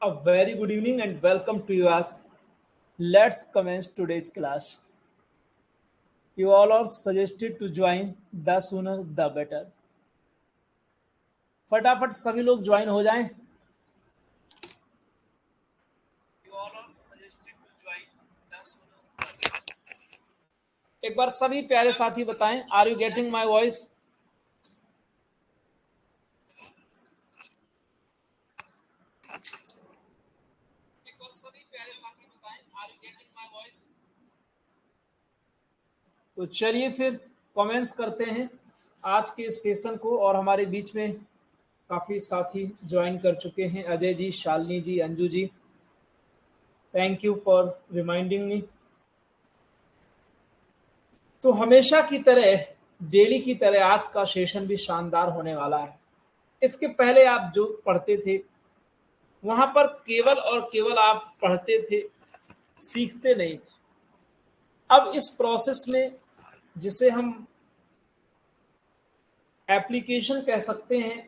A very good evening and welcome to you as let's commence today's class. You all are suggested to join the sooner the better. फटाफट सभी लोग join हो जाएं. You all are suggested to join the sooner the better. एक बार सभी प्यारे साथी बताएं, are you getting my voice? तो चलिए फिर कमेंट्स करते हैं आज के सेशन को. और हमारे बीच में काफ़ी साथी ज्वाइन कर चुके हैं. Ajay ji, Shalini ji, Anju ji, thank you for reminding me. तो हमेशा की तरह, डेली की तरह आज का सेशन भी शानदार होने वाला है. इसके पहले आप जो पढ़ते थे वहां पर केवल और केवल आप पढ़ते थे, सीखते नहीं थे. अब इस प्रोसेस में, जिसे हम एप्लीकेशन कह सकते हैं,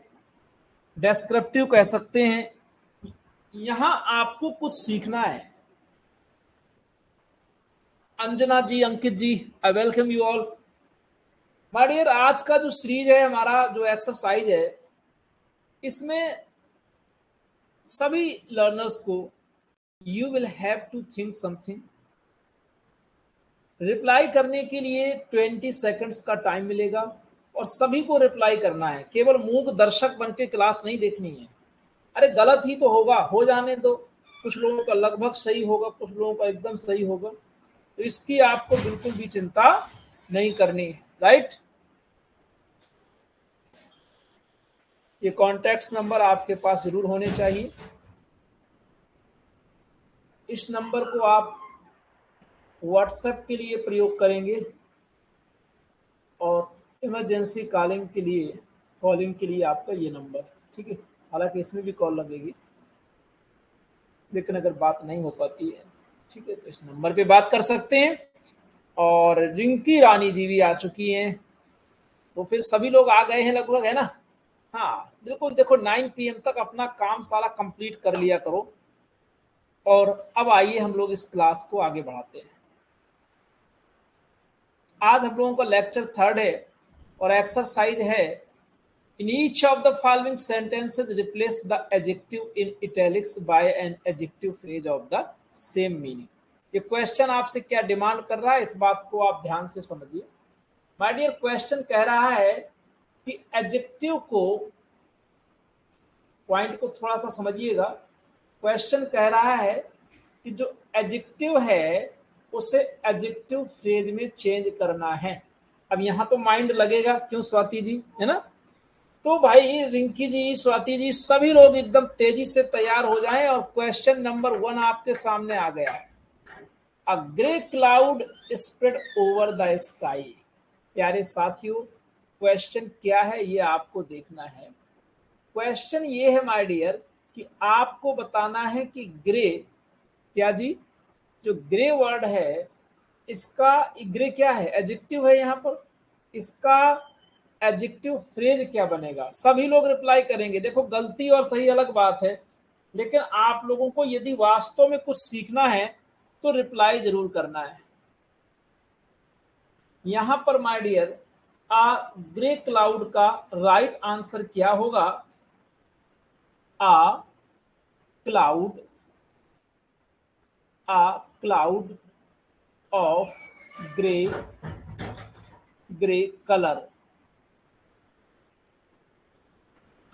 डेस्क्रिप्टिव कह सकते हैं, यहां आपको कुछ सीखना है. Anjana ji, Ankit ji, I welcome you all. My dear, आज का जो सीरीज है, हमारा जो एक्सरसाइज है, इसमें सभी लर्नर्स को you will have to think something. Reply करने के लिए 20 सेकंड्स का टाइम मिलेगा और सभी को रिप्लाई करना है. केवल मूक दर्शक बन के क्लास नहीं देखनी है. अरे गलत ही तो होगा, हो जाने दो. कुछ लोगों का लगभग सही होगा, कुछ लोगों का एकदम सही होगा, तो इसकी आपको बिल्कुल भी चिंता नहीं करनी है. राइट? ये कॉन्टैक्ट नंबर आपके पास जरूर होने चाहिए. इस नंबर को आप व्हाट्सएप के लिए प्रयोग करेंगे और इमरजेंसी कॉलिंग के लिए आपका ये नंबर. ठीक है? हालांकि इसमें भी कॉल लगेगी, लेकिन अगर बात नहीं हो पाती है, ठीक है, तो इस नंबर पे बात कर सकते हैं. और रिंकी रानी जी भी आ चुकी हैं, तो फिर सभी लोग आ गए हैं लगभग, है ना? हाँ बिल्कुल. देखो 9 PM तक अपना काम सारा कंप्लीट कर लिया करो. और अब आइए हम लोग इस क्लास को आगे बढ़ाते हैं. आज हम लोगों का लेक्चर 3 है और एक्सरसाइज है, in each of the following sentences replace the adjective in italics by an adjective phrase of the same meaning. ये क्वेश्चन आपसे क्या डिमांड कर रहा है, इस बात को आप ध्यान से समझिए. माय डियर, क्वेश्चन कह रहा है कि एडजेक्टिव को, पॉइंट को थोड़ा सा समझिएगा. क्वेश्चन कह रहा है कि जो एडजेक्टिव है उसे एडजेक्टिव फ्रेज में चेंज करना है. अब यहाँ तो माइंड लगेगा, क्यों स्वाति जी, है ना? तो भाई रिंकी जी, स्वाति जी, सभी लोग एकदम तेजी से तैयार हो जाएं. और क्वेश्चन नंबर 1 आपके सामने आ गया. A grey cloud spread over the sky. प्यारे साथियों, क्वेश्चन क्या है ये आपको देखना है. क्वेश्चन ये है माय डियर कि आपको बताना है कि ग्रे, क्या जी, जो ग्रे वर्ड है, इसका ग्रे क्या है, एडजेक्टिव है यहाँ पर, इसका एडजेक्टिव फ्रेज क्या बनेगा. सभी लोग रिप्लाई करेंगे. देखो गलती और सही अलग बात है, लेकिन आप लोगों को यदि वास्तव में कुछ सीखना है तो रिप्लाई जरूर करना है. यहां पर my dear, a grey cloud का राइट आंसर क्या होगा? A cloud of grey colour.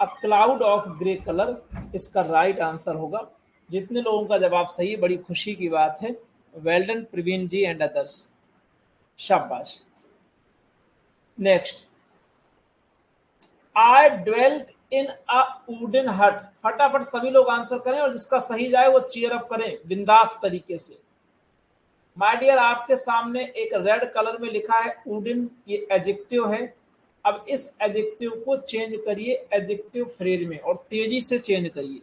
A cloud of grey colour इसका राइट आंसर होगा. जितने लोगों का जवाब सही, बड़ी खुशी की बात है. Well done Pravin ji and others, शाबाश. Next, I dwelt in a wooden hut. फटाफट सभी लोग आंसर करें और जिसका सही जाए वो चीयर अप करें बिंदास तरीके से. माय डियर, आपके सामने एक रेड कलर में लिखा है वुडन, ये एडजेक्टिव है. अब इस एडजेक्टिव को चेंज करिए एडजेक्टिव फ्रेज में और तेजी से चेंज करिए.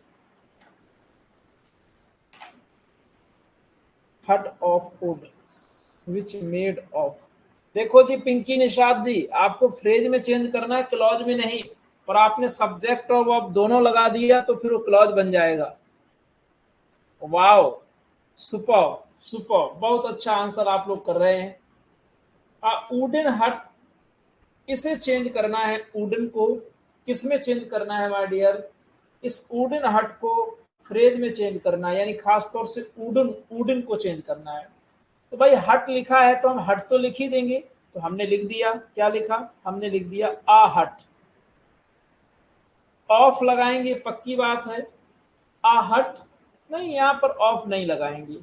हट of would which made of. देखो जी पिंकी निषाद जी, आपको फ्रेज में चेंज करना है, क्लॉज में नहीं. और आपने सब्जेक्ट और वर्ब दोनों लगा दिया तो फिर वो क्लॉज बन जाएगा. वाओ, सुपर सुपर, बहुत अच्छा आंसर आप लोग कर रहे हैं। वुडन हट, इसे चेंज करना है, वुडन को किस में चेंज करना है माय डियर, इस वुडन हट को फ्रेज में चेंज करना है, यानी खास तौर से वुडन वुडन को चेंज करना है। तो भाई हट लिखा है तो हम हट तो लिख ही देंगे, तो हमने लिख दिया, क्या लिखा, हमने लिख दिया आ हट। ऑफ लगाएंगे, पक्की बात है, आ हट नहीं, यहां पर ऑफ नहीं लगाएंगे,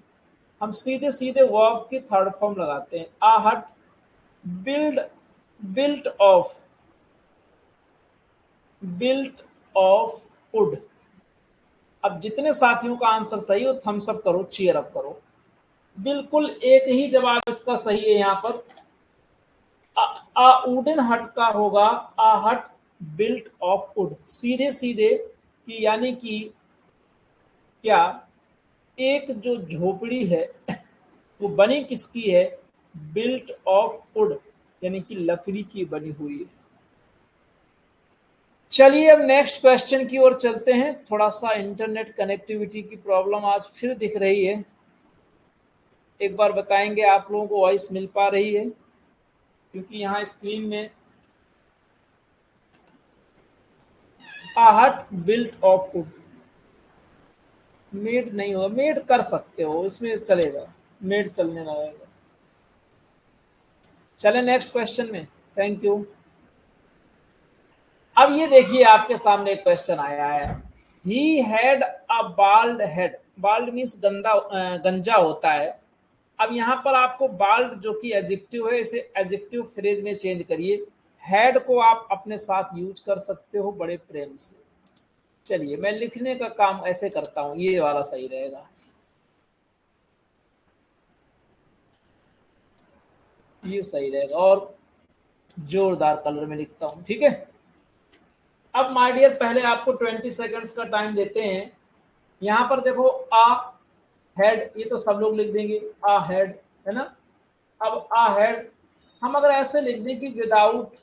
हम सीधे सीधे वर्ब की थर्ड फॉर्म लगाते हैं, आ हट build, built of, built of would. अब जितने साथियों का आंसर सही हो थम्स अप करो, चीयर अप करो। बिल्कुल एक ही जवाब इसका सही है यहाँ पर, आ वुडन हट का होगा आ हट बिल्ट ऑफ वुड, सीधे सीधे कि यानी कि क्या, एक जो झोपड़ी है वो बनी किसकी है, बिल्ट ऑफ वुड, यानी कि लकड़ी की बनी हुई है। चलिए अब नेक्स्ट क्वेश्चन की ओर चलते हैं। थोड़ा सा इंटरनेट कनेक्टिविटी की प्रॉब्लम आज फिर दिख रही है, एक बार बताएंगे आप लोगों को वॉइस मिल पा रही है, क्योंकि यहाँ स्क्रीन में आहट बिल्ट ऑफ वुड, मेड नहीं होगा, मेड कर सकते हो, इसमें चलेगा, मेड चलने लगेगा। चले नेक्स्ट क्वेश्चन में, थैंक यू। अब ये देखिए आपके सामने एक क्वेश्चन आया है, he had a bald head, bald means गंदा, गंजा होता है। अब यहाँ पर आपको बाल्ड जो कि एडजेक्टिव है, इसे एडजेक्टिव फ्रेज में चेंज करिए, हैड को आप अपने साथ यूज कर सकते हो बड़े प्रेम से। चलिए मैं लिखने का काम ऐसे करता हूं, ये वाला सही रहेगा, ये सही रहेगा, और जोरदार कलर में लिखता हूं, ठीक है। अब माय डियर पहले आपको 20 सेकंड्स का टाइम देते हैं। यहाँ पर देखो आ हेड, ये तो सब लोग लिख देंगे, आ हेड, है ना। अब आ हेड हम अगर ऐसे लिख दें कि विदाउट,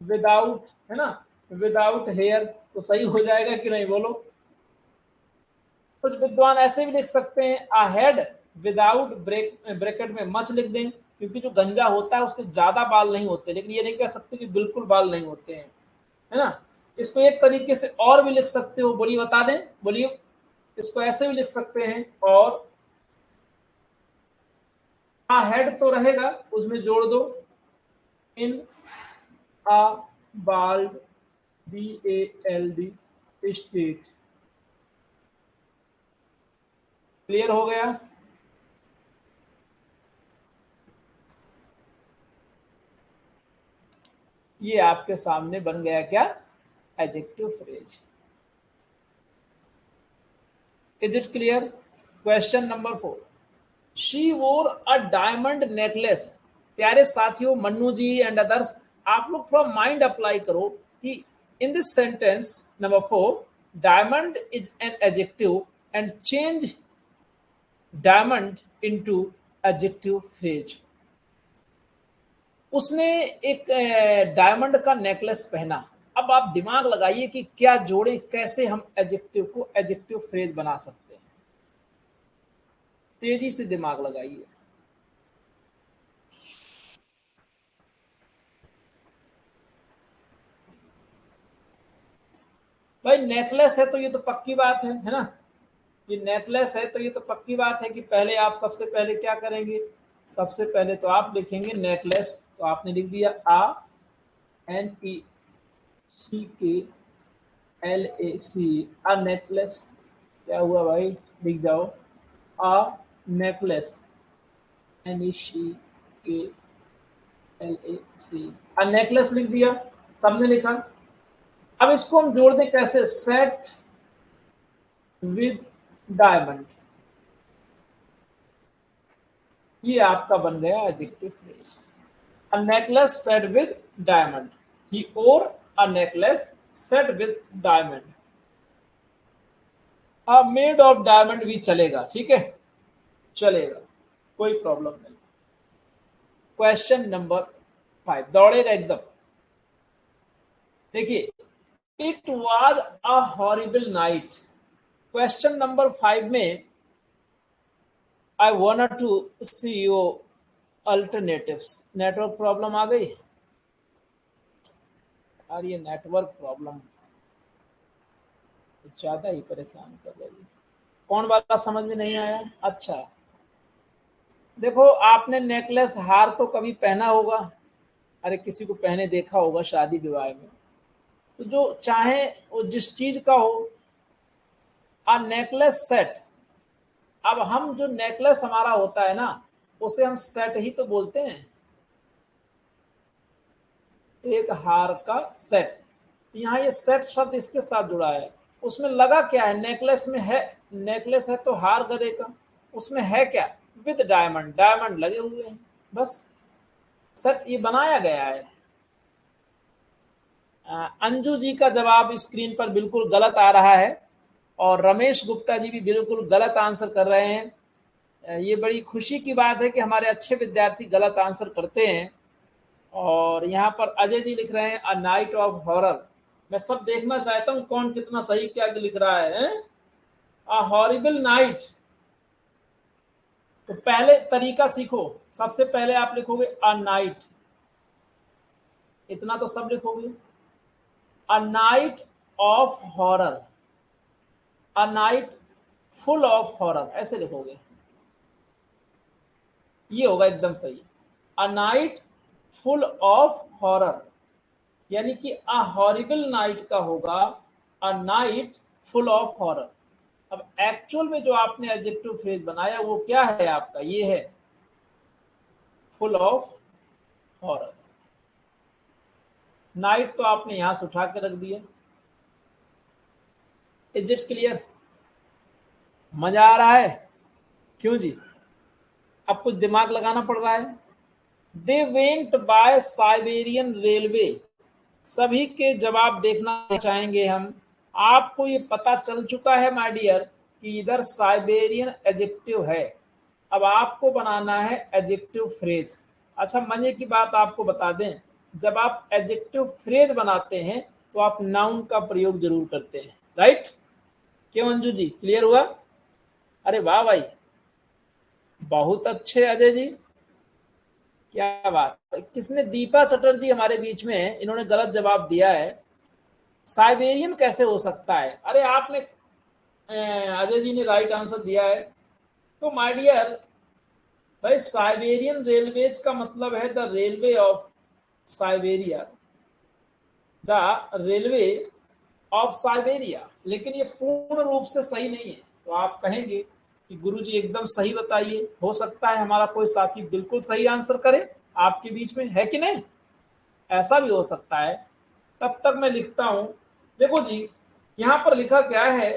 विदाउट, है ना, विदाउट हेयर, तो सही हो जाएगा कि नहीं बोलो। कुछ विद्वान ऐसे भी लिख सकते हैं आ हेड विदाउट ब्रैकेट में मच लिख दें, क्योंकि जो गंजा होता है उसके ज्यादा बाल नहीं होते, लेकिन ये नहीं कह सकते कि बिल्कुल बाल नहीं होते हैं, है ना। इसको एक तरीके से और भी लिख सकते हो, बोलिए बता दें, बोलिए। इसको ऐसे भी लिख सकते हैं, और आ हेड तो रहेगा, उसमें जोड़ दो इन आ बाल्ड, BALD स्टेट। क्लियर हो गया। ये आपके सामने बन गया क्या, adjective phrase. Is it clear. Question number 4, she वोर अ डायमंड नेकलेस। प्यारे साथियों, मन्नू जी एंड अदर्स, आप लोग थोड़ा माइंड अप्लाई करो कि in this sentence number 4, diamond is an adjective and change diamond into adjective phrase. उसने एक डायमंड का नेकलेस पहना। अब आप दिमाग लगाइए कि क्या जोड़ें, कैसे हम एडजेक्टिव को एडजेक्टिव फ्रेज बना सकते हैं, तेजी से दिमाग लगाइए। भाई नेकलेस है तो ये तो पक्की बात है ना, ये नेकलेस है तो ये तो पक्की बात है कि पहले आप सबसे पहले क्या करेंगे, सबसे पहले तो आप लिखेंगे नेकलेस, तो आपने लिख दिया ANECKLAC, अ नेकलेस। क्या हुआ भाई, लिख जाओ, a necklace, NECKLAC, a necklace लिख दिया, सबने लिखा। अब इसको हम जोड़ दें कैसे, सेट विद डायमंड, ये आपका बन गया adjective phrase. A necklace set with diamond, ही or a necklace set with diamond. अब मेड ऑफ डायमंड भी चलेगा, ठीक है, चलेगा, कोई प्रॉब्लम नहीं। क्वेश्चन नंबर 5 दौड़ेगा एकदम। देखिए, it was a horrible night, question number 5 में I want to see your alternatives. Network problem आ गई यार, ये नेटवर्क प्रॉब्लम ज्यादा ही परेशान कर रही है। कौन वाला समझ में नहीं आया? अच्छा देखो, आपने नेकलेस हार तो कभी पहना होगा, अरे किसी को पहने देखा होगा शादी विवाह में। तो जो चाहे वो जिस चीज का हो, आ नेकलेस सेट। अब हम जो नेकलेस हमारा होता है ना, उसे हम सेट ही तो बोलते हैं, एक हार का सेट। यहाँ ये सेट शब्द इसके साथ जुड़ा है। उसमें लगा क्या है? नेकलेस में है, नेकलेस है तो हार गले का, उसमें है क्या? विद डायमंड, डायमंड लगे हुए हैं, बस सेट ये बनाया गया है। अंजू जी का जवाब स्क्रीन पर बिल्कुल गलत आ रहा है और रमेश गुप्ता जी भी बिल्कुल गलत आंसर कर रहे हैं। ये बड़ी खुशी की बात है कि हमारे अच्छे विद्यार्थी गलत आंसर करते हैं। और यहाँ पर अजय जी लिख रहे हैं अ नाइट ऑफ हॉरर। मैं सब देखना चाहता हूँ कौन कितना सही क्या लिख रहा है। अ हॉरिबल नाइट। तो पहले तरीका सीखो, सबसे पहले आप लिखोगे अ नाइट, इतना तो सब लिखोगे। A night of horror, a night full of horror, ऐसे लिखोगे, ये होगा एकदम सही। A night full of horror, यानी कि अ हॉरिबल नाइट का होगा a night full of horror. अब एक्चुअल में जो आपने एडजेक्टिव फ्रेज बनाया वो क्या है आपका? ये है फुल ऑफ हॉरर। नाइट तो आपने यहां से उठा के रख दिया। Is it clear? मजा आ रहा है? क्यों जी? अब कुछ दिमाग लगाना पड़ रहा है। They went by Siberian railway. सभी के जवाब देखना चाहेंगे हम। आपको ये पता चल चुका है माय डियर कि इधर साइबेरियन एडजेक्टिव है। अब आपको बनाना है एडजेक्टिव फ्रेज। अच्छा मजे की बात आपको बता दें, जब आप एडजेक्टिव फ्रेज बनाते हैं तो आप नाउन का प्रयोग जरूर करते हैं, राइट? क्यों अंजू जी, क्लियर हुआ? अरे वाह भाई, बहुत अच्छे अजय जी, क्या बात है। किसने? दीपा चटर्जी हमारे बीच में है, इन्होंने गलत जवाब दिया है। साइबेरियन कैसे हो सकता है? अरे आपने अजय जी ने राइट आंसर दिया है। तो माय डियर भाई, साइबेरियन रेलवेज का मतलब है the railway of Siberia, the railway of Siberia. लेकिन ये पूर्ण रूप से सही नहीं है। तो आप कहेंगे कि गुरुजी एकदम सही बताइए, हो सकता है हमारा कोई साथी बिल्कुल सही आंसर करे आपके बीच में, है कि नहीं? ऐसा भी हो सकता है। तब तक मैं लिखता हूं। देखो जी, यहां पर लिखा क्या है?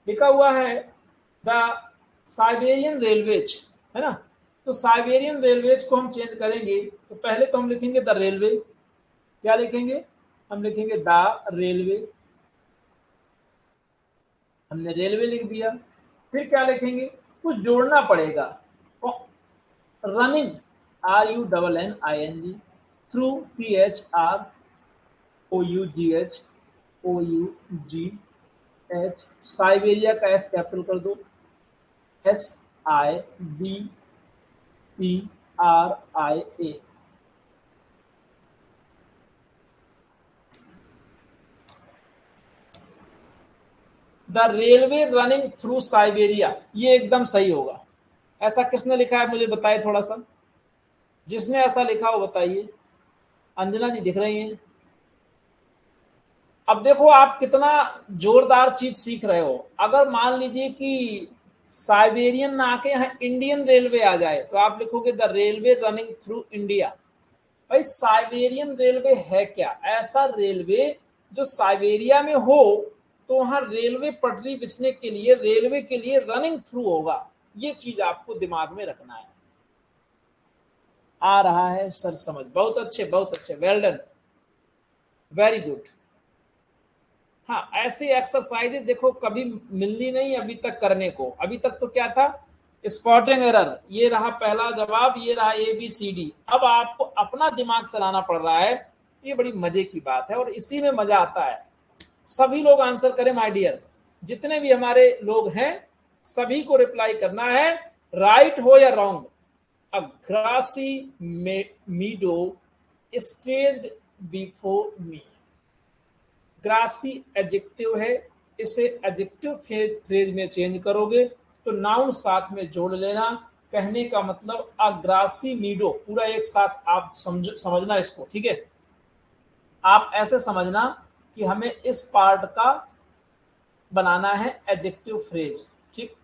लिखा हुआ है द साइबेरियन रेलवेज, है ना? तो साइबेरियन रेलवेज को हम चेंज करेंगे तो पहले तो हम लिखेंगे द रेलवे। क्या लिखेंगे? हम लिखेंगे द रेलवे। हमने रेलवे लिख दिया। फिर क्या लिखेंगे? कुछ जोड़ना पड़ेगा। Running, RUNNING, through, THROUGH, Siberia का S कैपिटल कर दो, SIBERIA। The railway running through Siberia, ये एकदम सही होगा। ऐसा किसने लिखा है मुझे बताइए थोड़ा सा, जिसने ऐसा लिखा हो बताइए। अंजना जी दिख रही हैं। अब देखो आप कितना जोरदार चीज सीख रहे हो। अगर मान लीजिए कि साइबेरियन ना आके यहाँ इंडियन रेलवे आ जाए तो आप लिखोगे the railway running through India. भाई साइबेरियन रेलवे है क्या? ऐसा रेलवे जो साइबेरिया में हो, तो वहां रेलवे पटरी बिछने के लिए, रेलवे के लिए रनिंग थ्रू होगा। ये चीज आपको दिमाग में रखना है। आ रहा है सर समझ? बहुत अच्छे, बहुत अच्छे, वेल डन, वेरी गुड। हाँ, ऐसी एक्सरसाइजेज देखो कभी मिलनी नहीं अभी तक करने को। अभी तक तो क्या था? Spotting error. ये रहा पहला जवाब, ये रहा ABCD। अब आपको अपना दिमाग चलाना पड़ रहा है। ये बड़ी मजे की बात है और इसी में मजा आता है। सभी लोग आंसर करें माय डियर। जितने भी हमारे लोग हैं सभी को रिप्लाई करना है, राइट हो या wrong. A grassy meadow staged before me. Grassy adjective है, इसे एडजेक्टिव फ्रेज में चेंज करोगे तो नाउन साथ में जोड़ लेना। कहने का मतलब अ ग्रासी मीडो, पूरा एक साथ आप समझना इसको, ठीक है। आप ऐसे समझना कि हमें इस पार्ट का बनाना है एडजेक्टिव फ्रेज, ठीक।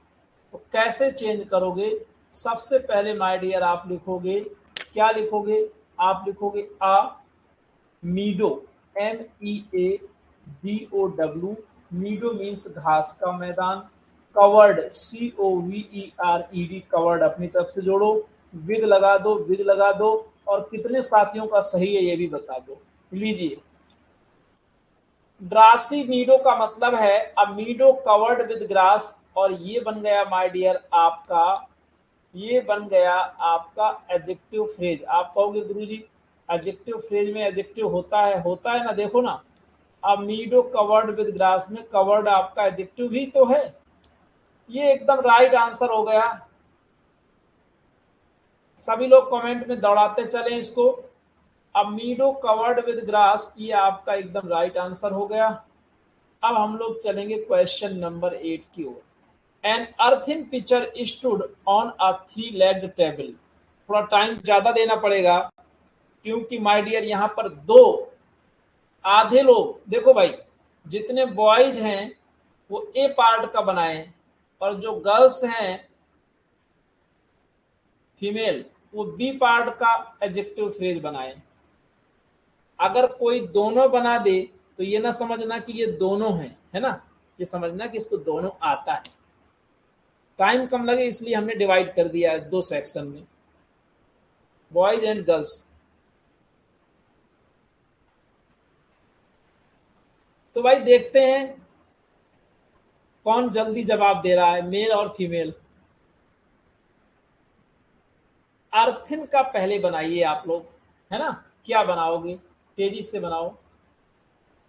तो कैसे चेंज करोगे? सबसे पहले माय डियर आप लिखोगे, क्या लिखोगे? आप लिखोगे अ मीडो, MEADOW। मीडो मीन्स घास का मैदान। कवर्ड, COVERED, कवर्ड अपनी तरफ से जोड़ो, विद लगा दो, विद लगा दो, और कितने साथियों का सही है ये भी बता दो। लीजिए, ग्रासी मीडो का मतलब है अ मीडो कवर्ड विद ग्रास, और ये बन गया माय डियर आपका, ये बन गया आपका एडजेक्टिव फ्रेज। आप कहोगे गुरुजी एडजेक्टिव फ्रेज में एडजेक्टिव होता है ना, देखो ना, अब मीडो कवर्ड विद ग्रास में कवर्ड आपका एडजेक्टिव भी तो है। ये एकदम राइट आंसर हो गया। सभी लोग कमेंट में दौड़ाते चलें इसको। अब मीडो कवर्ड विद ग्रास, ये आपका एकदम राइट आंसर हो गया। अब हम लोग चलेंगे क्वेश्चन नंबर 8 की ओर। An earthen picture stood on a 3-legged table. थोड़ा टाइम ज्यादा देना पड़ेगा क्योंकि माय डियर यहाँ पर दो आधे लोग, देखो भाई, जितने बॉयज हैं वो ए पार्ट का बनाए और जो गर्ल्स हैं फीमेल वो बी पार्ट का एडजेक्टिव फ्रेज बनाए। अगर कोई दोनों बना दे तो ये ना समझना कि ये दोनों हैं, है ना, ये समझना कि इसको दोनों आता है। टाइम कम लगे इसलिए हमने डिवाइड कर दिया है 2 सेक्शन में, बॉयज एंड गर्ल्स। तो भाई देखते हैं कौन जल्दी जवाब दे रहा है, मेल और फीमेल। अर्थिन का पहले बनाइए आप लोग, है ना। क्या बनाओगे? तेजी से बनाओ।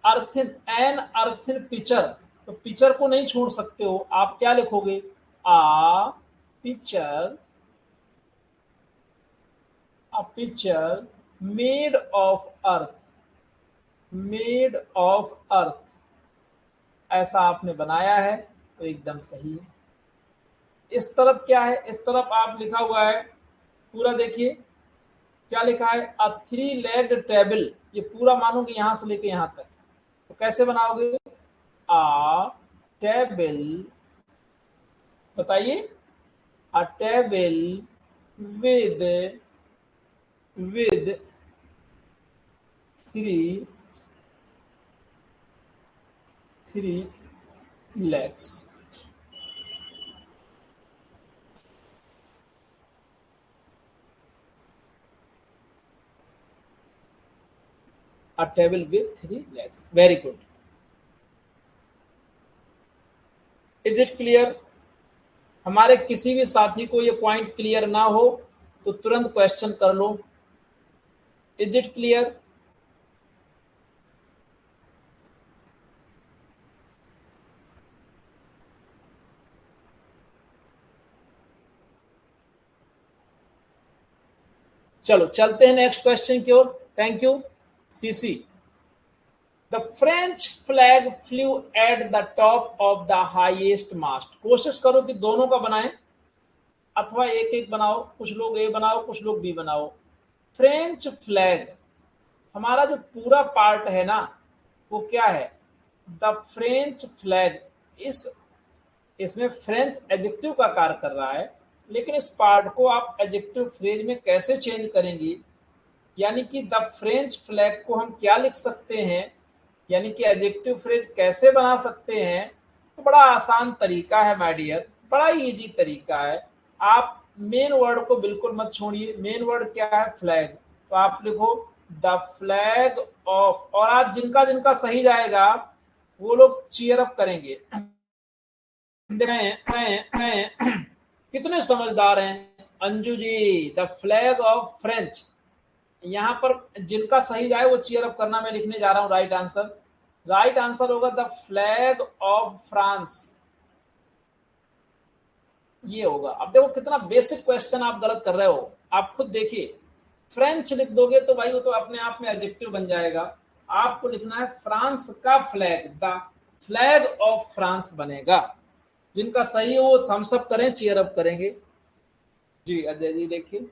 अर्थिन, एन अर्थिन पिक्चर, तो पिक्चर को नहीं छोड़ सकते हो, आप क्या लिखोगे? A picture, a picture made of earth, made of earth, ऐसा आपने बनाया है तो एकदम सही है। इस तरफ क्या है? इस तरफ आप लिखा हुआ है, पूरा देखिए क्या लिखा है, अ 3-legged टेबल। ये पूरा मानोगे यहां से लेके यहां तक, तो कैसे बनाओगे? आ टेबल, बताइए, अ table with with 3 legs। A table with 3 legs, very good। Is it clear? हमारे किसी भी साथी को ये पॉइंट क्लियर ना हो तो तुरंत क्वेश्चन कर लो। Is it clear? चलो चलते हैं नेक्स्ट क्वेश्चन की ओर। Thank you CC. The French flag flew at the top of the highest mast. कोशिश करो कि दोनों का बनाएं अथवा एक एक बनाओ, कुछ लोग ए बनाओ कुछ लोग बी बनाओ। फ्रेंच फ्लैग, हमारा जो पूरा पार्ट है ना वो क्या है? The French flag. इस इसमें फ्रेंच एडजेक्टिव का कार्य कर रहा है, लेकिन इस पार्ट को आप एडजेक्टिव फ्रेज में कैसे चेंज करेंगे? यानी कि द फ्रेंच फ्लैग को हम क्या लिख सकते हैं, यानी कि एडजेक्टिव फ्रेज कैसे बना सकते हैं? तो बड़ा आसान तरीका है माय डियर, बड़ा इजी तरीका है। आप मेन वर्ड को बिल्कुल मत छोड़िए। मेन वर्ड क्या है? फ्लैग। तो आप लिखो द फ्लैग ऑफ, और आज जिनका जिनका सही जाएगा वो लोग चीयर अप करेंगे। कितने समझदार हैं Anju ji. The flag of French, यहाँ पर जिनका सही जाए वो चीयर अप करना। मैं लिखने जा रहा हूँ राइट आंसर। राइट आंसर होगा द फ्लैग ऑफ फ्रांस, ये होगा। अब देखो कितना बेसिक क्वेश्चन आप गलत कर रहे हो, आप खुद देखिए। फ्रेंच लिख दोगे तो भाई वो तो अपने आप में एडजेक्टिव बन जाएगा। आपको लिखना है फ्रांस का flag, the flag of France बनेगा। जिनका सही है वो थम्स अप करें, चीयर अप करेंगे। जी अजय जी देखिए,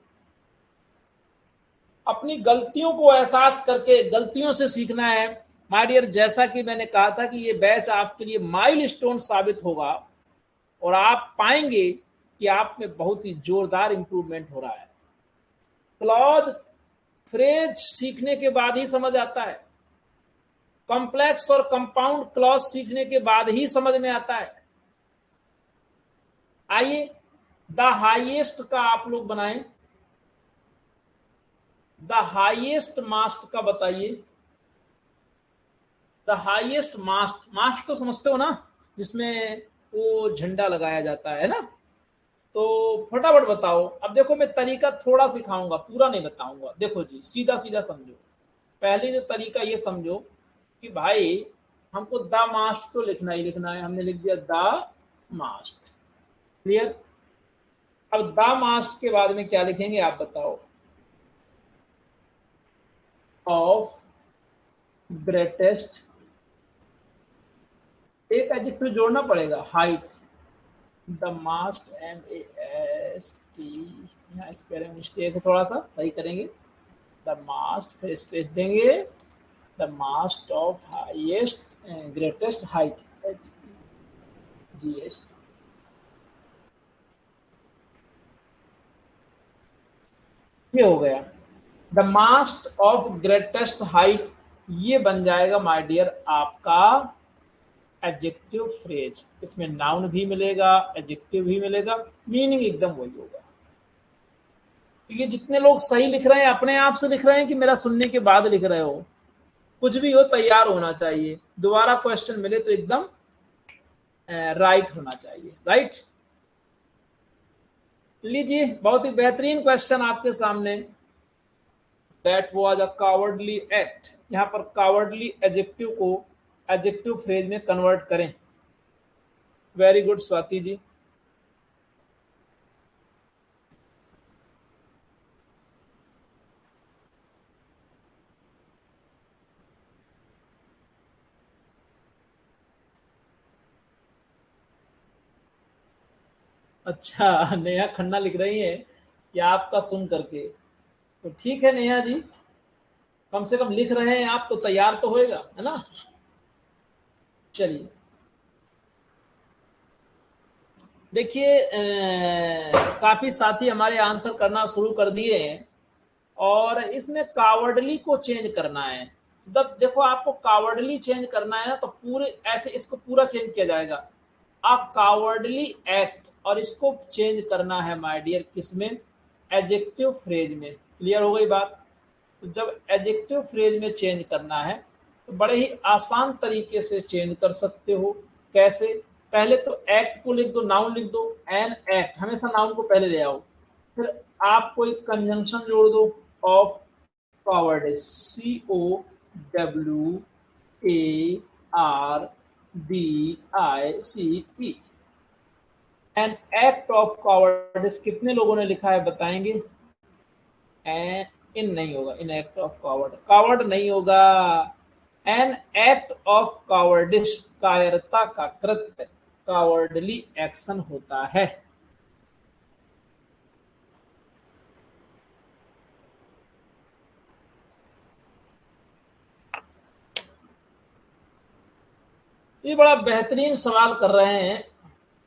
अपनी गलतियों को एहसास करके गलतियों से सीखना है माय डियर। जैसा कि मैंने कहा था कि ये बैच आपके लिए माइलस्टोन साबित होगा और आप पाएंगे कि आप में बहुत ही जोरदार इंप्रूवमेंट हो रहा है। क्लॉज फ्रेज सीखने के बाद ही समझ आता है, कॉम्प्लेक्स और कंपाउंड क्लॉज सीखने के बाद ही समझ में आता है। आइए द हाईएस्ट का आप लोग बनाएं, द हाईएस्ट मास्ट का बताइए। द हाईएस्ट मास्ट, मास्ट तो समझते हो ना, जिसमें वो झंडा लगाया जाता है ना। तो फटाफट बताओ। अब देखो मैं तरीका थोड़ा सिखाऊंगा, पूरा नहीं बताऊंगा। देखो जी सीधा सीधा समझो। पहले जो तरीका ये समझो कि भाई हमको द मास्ट तो लिखना ही लिखना है, हमने लिख दिया द मास्ट। क्लियर। अब द मास्ट के बाद में क्या लिखेंगे आप बताओ। ऑफ ग्रेटेस्ट, एक एडजेक्टिव जोड़ना पड़ेगा, हाइट। द मास्ट, MAST, यहाँ स्पेलिंग मिस्टेक है, थोड़ा सा सही करेंगे। द मास्ट फिर स्पेस देंगे, the mast of highest greatest height, HGS। ये हो गया the mast of greatest height. ये बन जाएगा माय डियर आपका एडजेक्टिव फ्रेज। इसमें नाउन भी मिलेगा, एडजेक्टिव भी मिलेगा, मीनिंग एकदम वही होगा। क्योंकि जितने लोग सही लिख रहे हैं अपने आप से लिख रहे हैं कि मेरा सुनने के बाद लिख रहे हो, कुछ भी हो तैयार होना चाहिए। दोबारा क्वेश्चन मिले तो एकदम राइट होना चाहिए, राइट। लीजिए बहुत ही बेहतरीन क्वेश्चन आपके सामने। That was a cowardly act, यहाँ पर कावर्डली एडजेक्टिव को एडजेक्टिव फ्रेज में कन्वर्ट करें। Very good Swati ji. अच्छा नेहा खन्ना लिख रही है कि आपका सुन करके, तो ठीक है नेहा जी, कम से कम लिख रहे हैं आप तो तैयार तो होएगा, है ना। चलिए देखिए काफी साथी हमारे आंसर करना शुरू कर दिए हैं और इसमें कावर्डली को चेंज करना है। जब देखो आपको कावर्डली चेंज करना है ना तो पूरे ऐसे इसको पूरा चेंज किया जाएगा, अ कावर्डली एक्ट, और इसको चेंज करना है माय डियर किसमें, एडजेक्टिव फ्रेज में। क्लियर हो गई बात। तो जब एडजेक्टिव फ्रेज में चेंज करना है तो बड़े ही आसान तरीके से चेंज कर सकते हो। कैसे, पहले तो एक्ट को लिख दो, नाउन लिख दो, एन एक्ट, हमेशा नाउन को पहले ले आओ। फिर आप कोई कंजंक्शन जोड़ दो, of cowardice, COWARDICE, an act of cowardice. कितने लोगों ने लिखा है बताएंगे। इन नहीं होगा, in act of coward, coward नहीं होगा। एन एक्ट ऑफ कावर्डिश, कायरता का कृत्य, कावर्डली एक्शन होता है। ये बड़ा बेहतरीन सवाल कर रहे हैं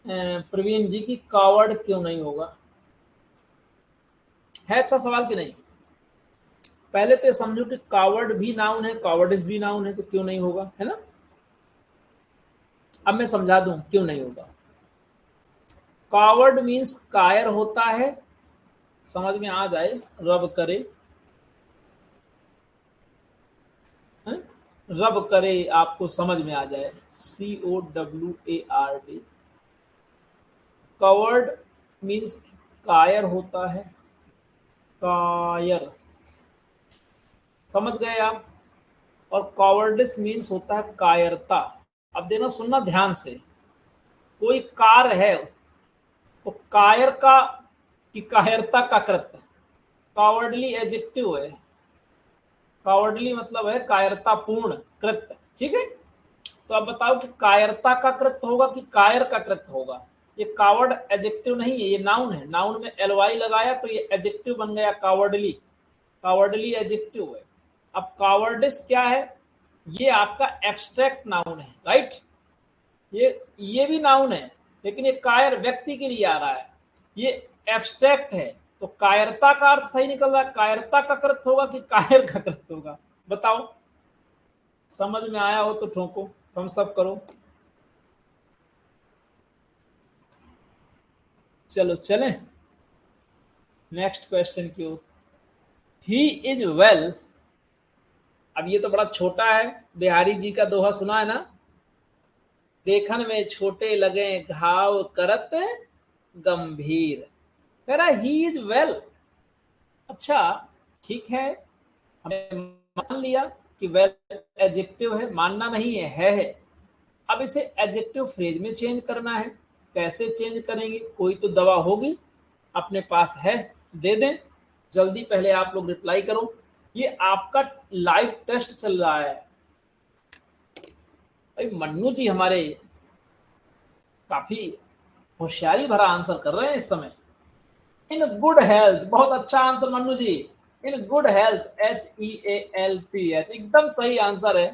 प्रवीण जी की, कावर्ड क्यों नहीं होगा। है अच्छा सवाल कि नहीं। पहले तो समझो कि कावर्ड भी नाउन है, कावर्डिस भी नाउन है, तो क्यों नहीं होगा, है ना। अब मैं समझा दूं क्यों नहीं होगा। कावर्ड मीन्स कायर होता है, समझ में आ जाए, रब करे, हैं? रब करे आपको समझ में आ जाए, COWARD। कवर्ड मीन्स कायर होता है, कायर, समझ गए आप। और कॉवर्डिस मीन्स होता है कायरता। अब देना सुनना ध्यान से, कोई कार है तो कायर का कि कायरता का कृत्य, कॉवर्डली एडजेक्टिव है, कॉवर्डली मतलब है कायरतापूर्ण कृत्य, ठीक है। तो अब बताओ कि कायरता का कृत्य होगा कि कायर का कृत्य होगा। ये कावर्ड एडजेक्टिव नहीं है, ये नाउन है, नाउन में एलवाई लगाया तो ये एडजेक्टिव बन गया कावर्डली, कावर्डली एडजेक्टिव है। अब कावर्डिस क्या है, ये आपका एब्स्ट्रैक्ट नाउन है, राइट। ये भी नाउन है लेकिन ये कायर व्यक्ति के लिए आ रहा है, ये एब्स्ट्रैक्ट है। तो कायरता का अर्थ सही निकल रहा है, कायरता का कृत्य होगा कि कायर का कृत्य होगा, बताओ। समझ में आया हो तो ठोको, थम्स अप करो। चलो चलें नेक्स्ट क्वेश्चन की ओर। ही इज वेल, अब ये तो बड़ा छोटा है, बिहारी जी का दोहा सुना है ना, देखन में छोटे लगे घाव करत गंभीर। कह रहा ही इज वेल, अच्छा ठीक है, हमने मान लिया कि वेल एडजेक्टिव है, मानना नहीं है। अब इसे एडजेक्टिव फ्रेज में चेंज करना है, कैसे चेंज करेंगे, कोई तो दवा होगी अपने पास है, दे दें जल्दी, पहले आप लोग रिप्लाई करो। ये आपका लाइव टेस्ट चल रहा है भाई। मन्नू जी हमारे काफी होशियारी भरा आंसर कर रहे हैं इस समय। इन गुड हेल्थ, बहुत अच्छा answer Mannu ji. In good health, HEALTH, एकदम सही आंसर है।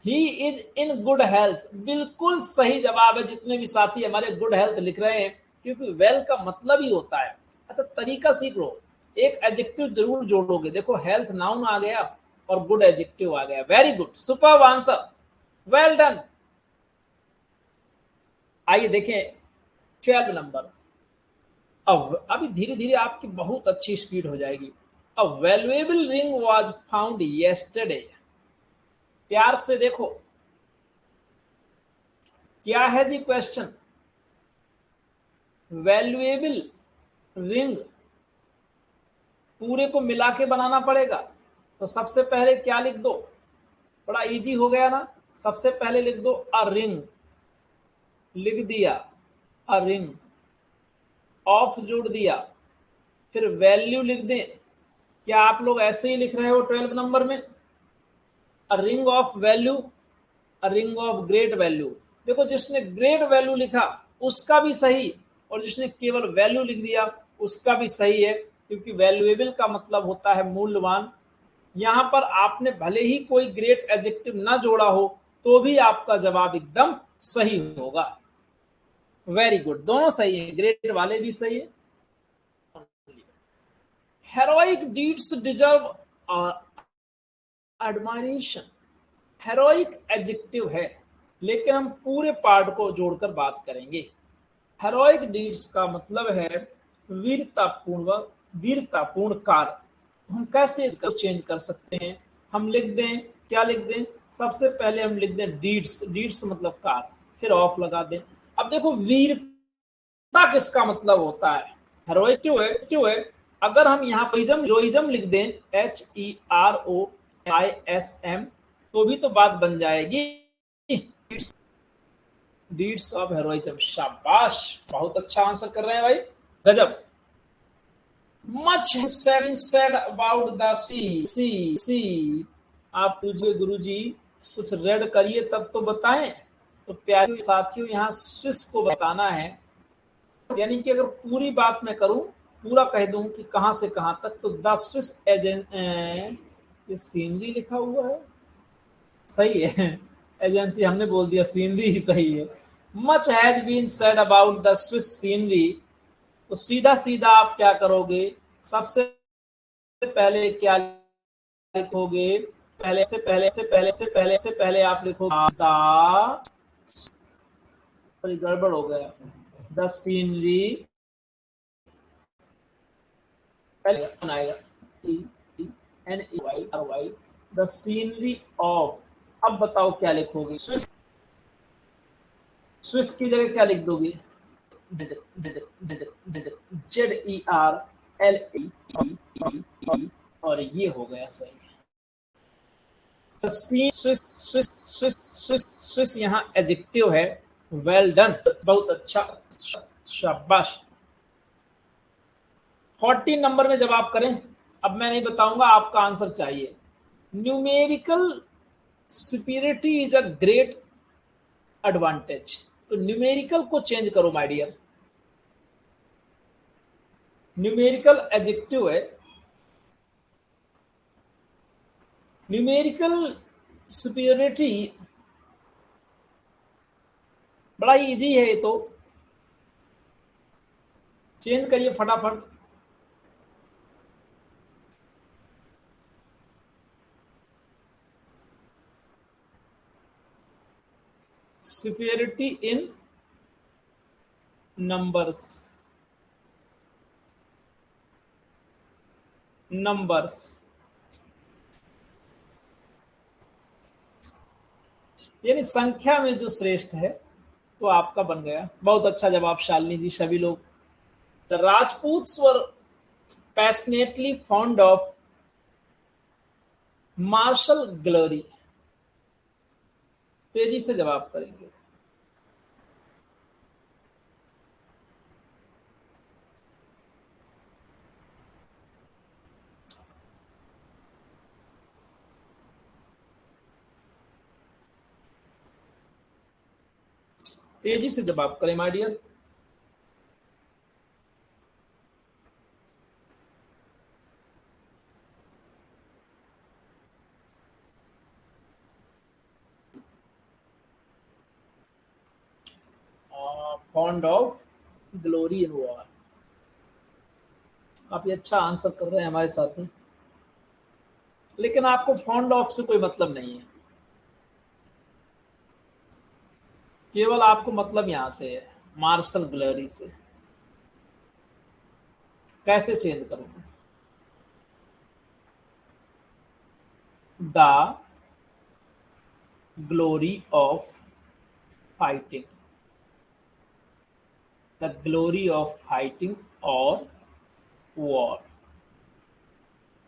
He is in good health, बिल्कुल सही जवाब है। जितने भी साथी हमारे गुड हेल्थ लिख रहे हैं, क्योंकि वेल का मतलब ही होता है। अच्छा तरीका सीख लो, एक एडजेक्टिव जरूर जोड़ोगे। देखो हेल्थ नाउन आ गया और गुड एडजेक्टिव आ गया, very good, superb answer, well done. आइए देखें 12 नंबर। अब अभी धीरे धीरे आपकी बहुत अच्छी स्पीड हो जाएगी। अ valuable ring was found yesterday, प्यार से देखो क्या है जी क्वेश्चन। वैल्यूएबल रिंग पूरे को मिला के बनाना पड़ेगा, तो सबसे पहले क्या लिख दो, बड़ा इजी हो गया ना। सबसे पहले लिख दो अ रिंग, लिख दिया अ रिंग, ऑफ जोड़ दिया, फिर वैल्यू लिख दें। क्या आप लोग ऐसे ही लिख रहे हो 12 नंबर में, a ring of value, a ring of great value. देखो जिसने ग्रेट वैल्यू लिखा उसका भी सही, और जिसने केवल वैल्यू लिख दिया उसका भी सही है, क्योंकि वैल्यूएबल का मतलब होता है मूल्यवान। यहां पर आपने भले ही कोई ग्रेट एडजेक्टिव ना जोड़ा हो तो भी आपका जवाब एकदम सही होगा। वेरी गुड, दोनों सही है, ग्रेट वाले भी सही है। Heroic deeds deserve admiration, heroic adjective है लेकिन हम पूरे पार्ट को जोड़कर बात करेंगे। हेरोइक डीड्स का मतलब है वीरतापूर्ण, वीरतापूर्ण कार्य। हम कैसे इसको चेंज कर सकते हैं, हम लिख दें, क्या लिख दें, सबसे पहले हम लिख दें डीड्स, डीड्स मतलब कार्य, फिर ऑफ लगा दें। अब देखो वीरता किसका मतलब होता है, हेरोइक क्यों है। अगर हम यहाँ हीरोइज्म लिख दें HEROISM तो भी तो बात बन जाएगी, डीड्स ऑफ हेरोइज्म। शाबाश, बहुत अच्छा आंसर कर रहे हैं भाई, गजब। मच सेड अबाउट द सी। आप पूछिए गुरुजी कुछ रेड करिए तब तो बताएं। तो प्यारे साथियों यहाँ स्विस को बताना है, यानी कि अगर पूरी बात मैं करूं, पूरा कह दूं कि कहां से कहां तक, तो द स्विस ये सीनरी लिखा हुआ है, सही है। एजेंसी हमने बोल दिया, सीनरी ही सही है। Much has been said about the Swiss scenery, तो सीधा सीधा आप क्या करोगे, सबसे पहले क्या लिखोगे, पहले से पहले आप लिखोगे द, गड़बड़ हो गया, द सीनरी, पहले बनाएगा TENEYRY, द सीनरी ऑफ। अब बताओ क्या लिखोगे, स्विच, स्विच की जगह क्या लिख दोगे, ZERLAND और ये हो गया सही। Swiss Swiss Swiss Swiss Swiss यहाँ एडजेक्टिव है। वेल डन, बहुत अच्छा, शाबाश। 14 नंबर में जवाब करें। अब मैं नहीं बताऊंगा, आपका आंसर चाहिए। Numerical superiority is a great advantage. तो न्यूमेरिकल को चेंज करो माय डियर। न्यूमेरिकल एडजेक्टिव है। न्यूमेरिकल सुपीरियरिटी बड़ा इजी है, ये तो चेंज करिए फटाफट। सुपीरियरिटी इन नंबर्स, नंबर्स यानी संख्या में जो श्रेष्ठ है, तो आपका बन गया। बहुत अच्छा जवाब शालिनी जी, सभी लोग। The Rajputs were passionately fond of martial glory. तेजी से जवाब करेंगे। तेजी से जवाब करें my dear. Fond of glory in war. आप ये अच्छा आंसर कर रहे हैं हमारे साथ में, लेकिन आपको फॉन्ड ऑफ से कोई मतलब नहीं है। केवल आपको मतलब यहां से है, मार्शल ग्लोरी से। कैसे चेंज करोगे? The glory of fighting, the glory of fighting और वॉर।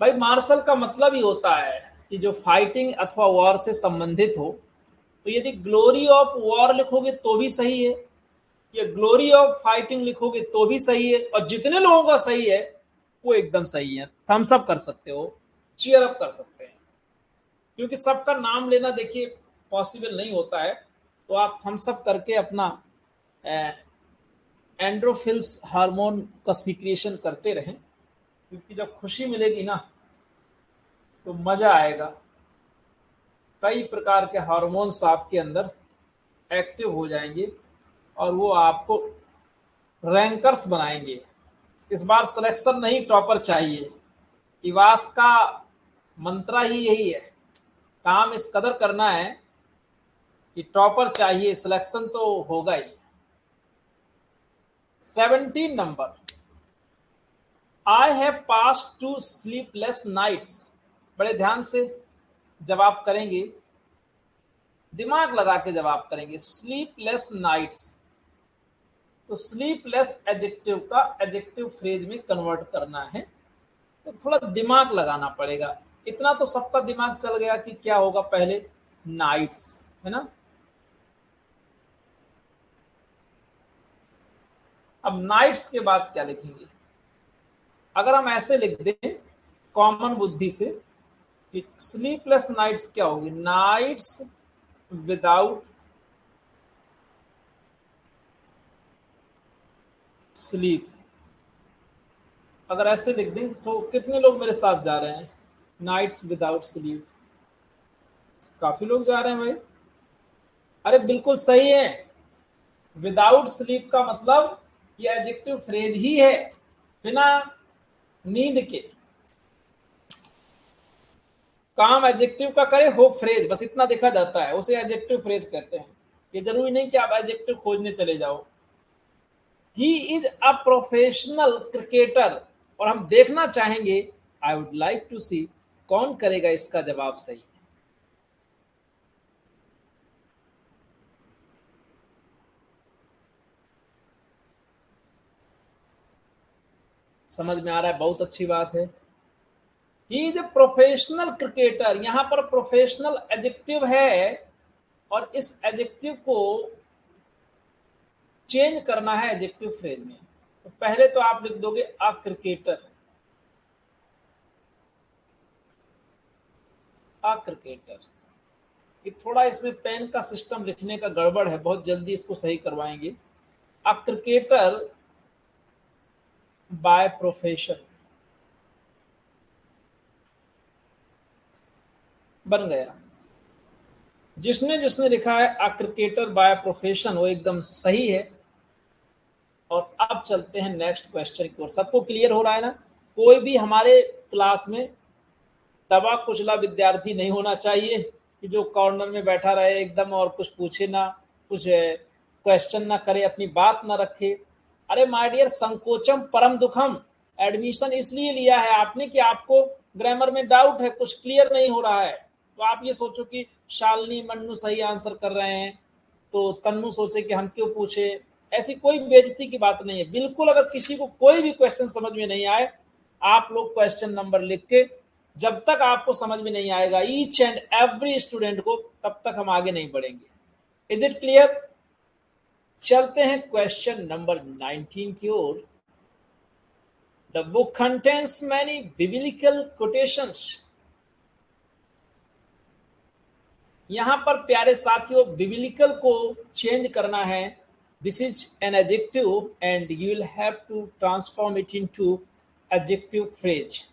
भाई मार्शल का मतलब ही होता है कि जो फाइटिंग अथवा वॉर से संबंधित हो। तो यदि ग्लोरी ऑफ वॉर लिखोगे तो भी सही है, या ग्लोरी ऑफ फाइटिंग लिखोगे तो भी सही है, और जितने लोगों का सही है वो एकदम सही है। थम्स अप कर सकते हो, चीयर अप कर सकते हैं, क्योंकि सबका नाम लेना देखिए पॉसिबल नहीं होता है। तो आप थम्स अप करके अपना एंड्रोफिल्स हार्मोन का सीक्रेशन करते रहें, क्योंकि जब खुशी मिलेगी ना तो मजा आएगा। कई प्रकार के हार्मोन्स आपके अंदर एक्टिव हो जाएंगे और वो आपको रैंकर्स बनाएंगे। इस बार सिलेक्शन नहीं, टॉपर चाहिए। इवास का मंत्रा ही यही है। काम इस कदर करना है कि टॉपर चाहिए, सिलेक्शन तो होगा ही। 17 number. I have pass two sleepless nights. बड़े ध्यान से जवाब करेंगे, दिमाग लगा के जवाब करेंगे। स्लीपलेस नाइट्स, तो स्लीपलेस एडजेक्टिव का एडजेक्टिव फ्रेज में कन्वर्ट करना है, तो थोड़ा दिमाग लगाना पड़ेगा। इतना तो सबका दिमाग चल गया कि क्या होगा पहले, नाइट्स, है ना। अब नाइट्स के बाद क्या लिखेंगे? अगर हम ऐसे लिख दें कॉमन बुद्धि से कि स्लीपलेस नाइट्स क्या होगी, नाइट्स विदाउट स्लीप। अगर ऐसे लिख दें तो कितने लोग मेरे साथ जा रहे हैं? नाइट्स विदाउट स्लीप, काफी लोग जा रहे हैं भाई। अरे बिल्कुल सही है। विदाउट स्लीप का मतलब ये एडजेक्टिव फ्रेज ही है, बिना नींद के। काम एडजेक्टिव का करे हो फ्रेज, बस इतना देखा जाता है, उसे एडजेक्टिव फ्रेज कहते हैं। ये जरूरी नहीं कि आप एडजेक्टिव खोजने चले जाओ। He is a professional cricketer, और हम देखना चाहेंगे, आई वुड लाइक टू सी, कौन करेगा इसका जवाब सही। समझ में आ रहा है? बहुत अच्छी बात है। He is a professional cricketer. यहां पर प्रोफेशनल एडजेक्टिव है और इस एडजेक्टिव को चेंज करना है एडजेक्टिव फ्रेज में। तो पहले तो आप लिख दोगे अ क्रिकेटर, अ क्रिकेटर। ये थोड़ा इसमें पेन का सिस्टम लिखने का गड़बड़ है, बहुत जल्दी इसको सही करवाएंगे। अ क्रिकेटर बाय प्रोफेशन बन गया। जिसने जिसने लिखा है अ क्रिकेटर बाय प्रोफेशन वो एकदम सही है। और अब चलते हैं नेक्स्ट क्वेश्चन की ओर। सबको क्लियर हो रहा है ना? कोई भी हमारे क्लास में दबा कुचला विद्यार्थी नहीं होना चाहिए कि जो कॉर्नर में बैठा रहे एकदम और कुछ पूछे ना, कुछ क्वेश्चन ना करे, अपनी बात ना रखे। अरे माय डियर, संकोचम परम दुखम। एडमिशन इसलिए लिया है आपने कि आपको ग्रामर में डाउट है, कुछ क्लियर नहीं हो रहा है। तो आप ये सोचो कि शालिनी मन्नू सही आंसर कर रहे हैं तो तन्नू सोचे कि हम क्यों पूछे। ऐसी कोई बेइज्जती की बात नहीं है बिल्कुल। अगर किसी को कोई भी क्वेश्चन समझ में नहीं आए, आप लोग क्वेश्चन नंबर लिख के, जब तक आपको समझ में नहीं आएगा ईच एंड एवरी स्टूडेंट को, तब तक हम आगे नहीं बढ़ेंगे। Is it clear? चलते हैं क्वेश्चन नंबर 19 की ओर। The book contains many biblical quotations. यहां पर प्यारे साथियों बिब्लिकल को चेंज करना है। This is an adjective and you will have to transform it into adjective phrase.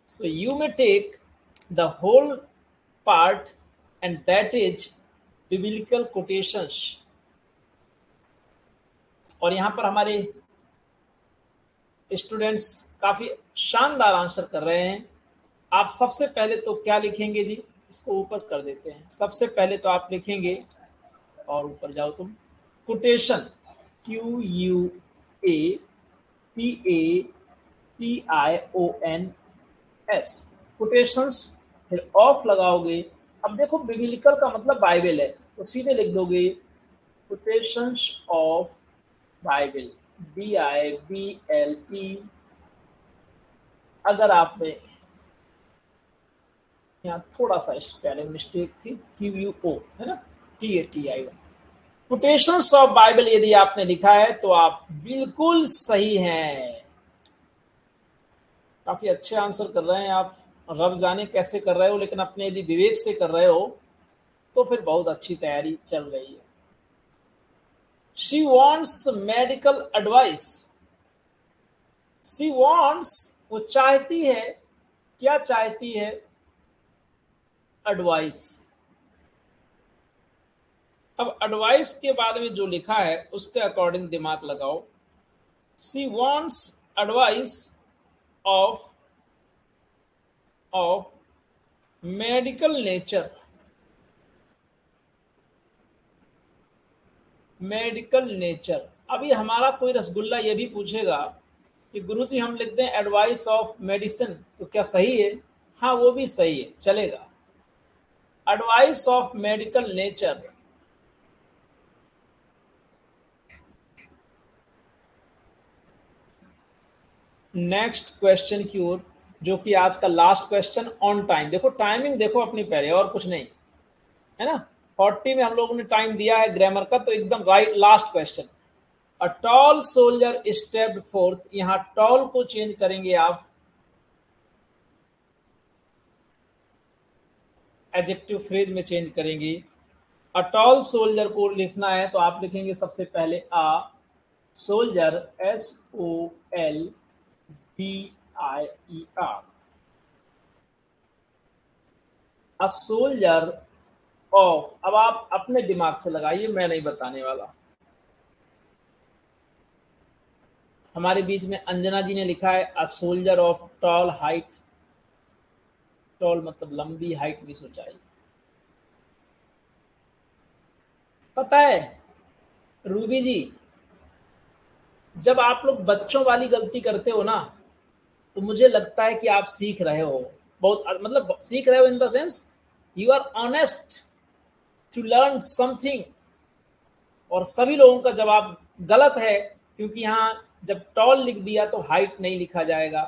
So you may take the whole part, and that is biblical quotations. और यहाँ पर हमारे स्टूडेंट्स काफ़ी शानदार आंसर कर रहे हैं। आप सबसे पहले तो क्या लिखेंगे जी? इसको ऊपर कर देते हैं। सबसे पहले तो आप लिखेंगे, और ऊपर जाओ तुम, कोटेशन, QUATATIONS, कोटेशंस। फिर ऑफ लगाओगे। अब देखो बिब्लिकल का मतलब बाइबल है, तो सीधे लिख दोगे कोटेशंस ऑफ बाइबल, BIBLE। अगर आपने यहाँ थोड़ा सा स्पेलिंग मिस्टेक थी, QUO है ना, TATIO। कोटेशंस ऑफ बाइबल यदि आपने लिखा है तो आप बिल्कुल सही हैं। काफी अच्छे आंसर कर रहे हैं आप। रब जाने कैसे कर रहे हो, लेकिन अपने यदि विवेक से कर रहे हो तो फिर बहुत अच्छी तैयारी चल रही है। She wants medical advice. She wants, वो चाहती है। क्या चाहती है? एडवाइस। अब एडवाइस के बारे में जो लिखा है उसके अकॉर्डिंग दिमाग लगाओ। She wants advice of medical nature. Medical nature. अभी हमारा कोई रसगुल्ला ये भी पूछेगा कि गुरुजी हम लिख दें एडवाइस ऑफ मेडिसिन, तो क्या सही है? हाँ, वो भी सही है, चलेगा। Advice of medical nature. Next question की ओर, जो कि आज का लास्ट क्वेश्चन, ऑन टाइम। देखो टाइमिंग देखो अपनी पहले, और कुछ नहीं है ना। 40 में हम लोगों ने टाइम दिया है ग्रामर का, तो एकदम right. Last question, a tall soldier stepped fourth. यहां टॉल को चेंज करेंगे आप एडजेक्टिव फ्रेज में चेंज करेंगे। अ टॉल सोल्जर को लिखना है तो आप लिखेंगे सबसे पहले a soldier, SOLDIER, a soldier of. अब आप अपने दिमाग से लगाइए, मैं नहीं बताने वाला। हमारे बीच में अंजना जी ने लिखा है a soldier of tall height. Tall मतलब लंबी, हाइट भी ऊंचाई। पता है रूबी जी, जब आप लोग बच्चों वाली गलती करते हो ना, तो मुझे लगता है कि आप सीख रहे हो बहुत, मतलब सीख रहे हो in the sense you are honest to learn something. और सभी लोगों का जवाब गलत है, क्योंकि यहाँ जब टॉल लिख दिया तो हाइट नहीं लिखा जाएगा।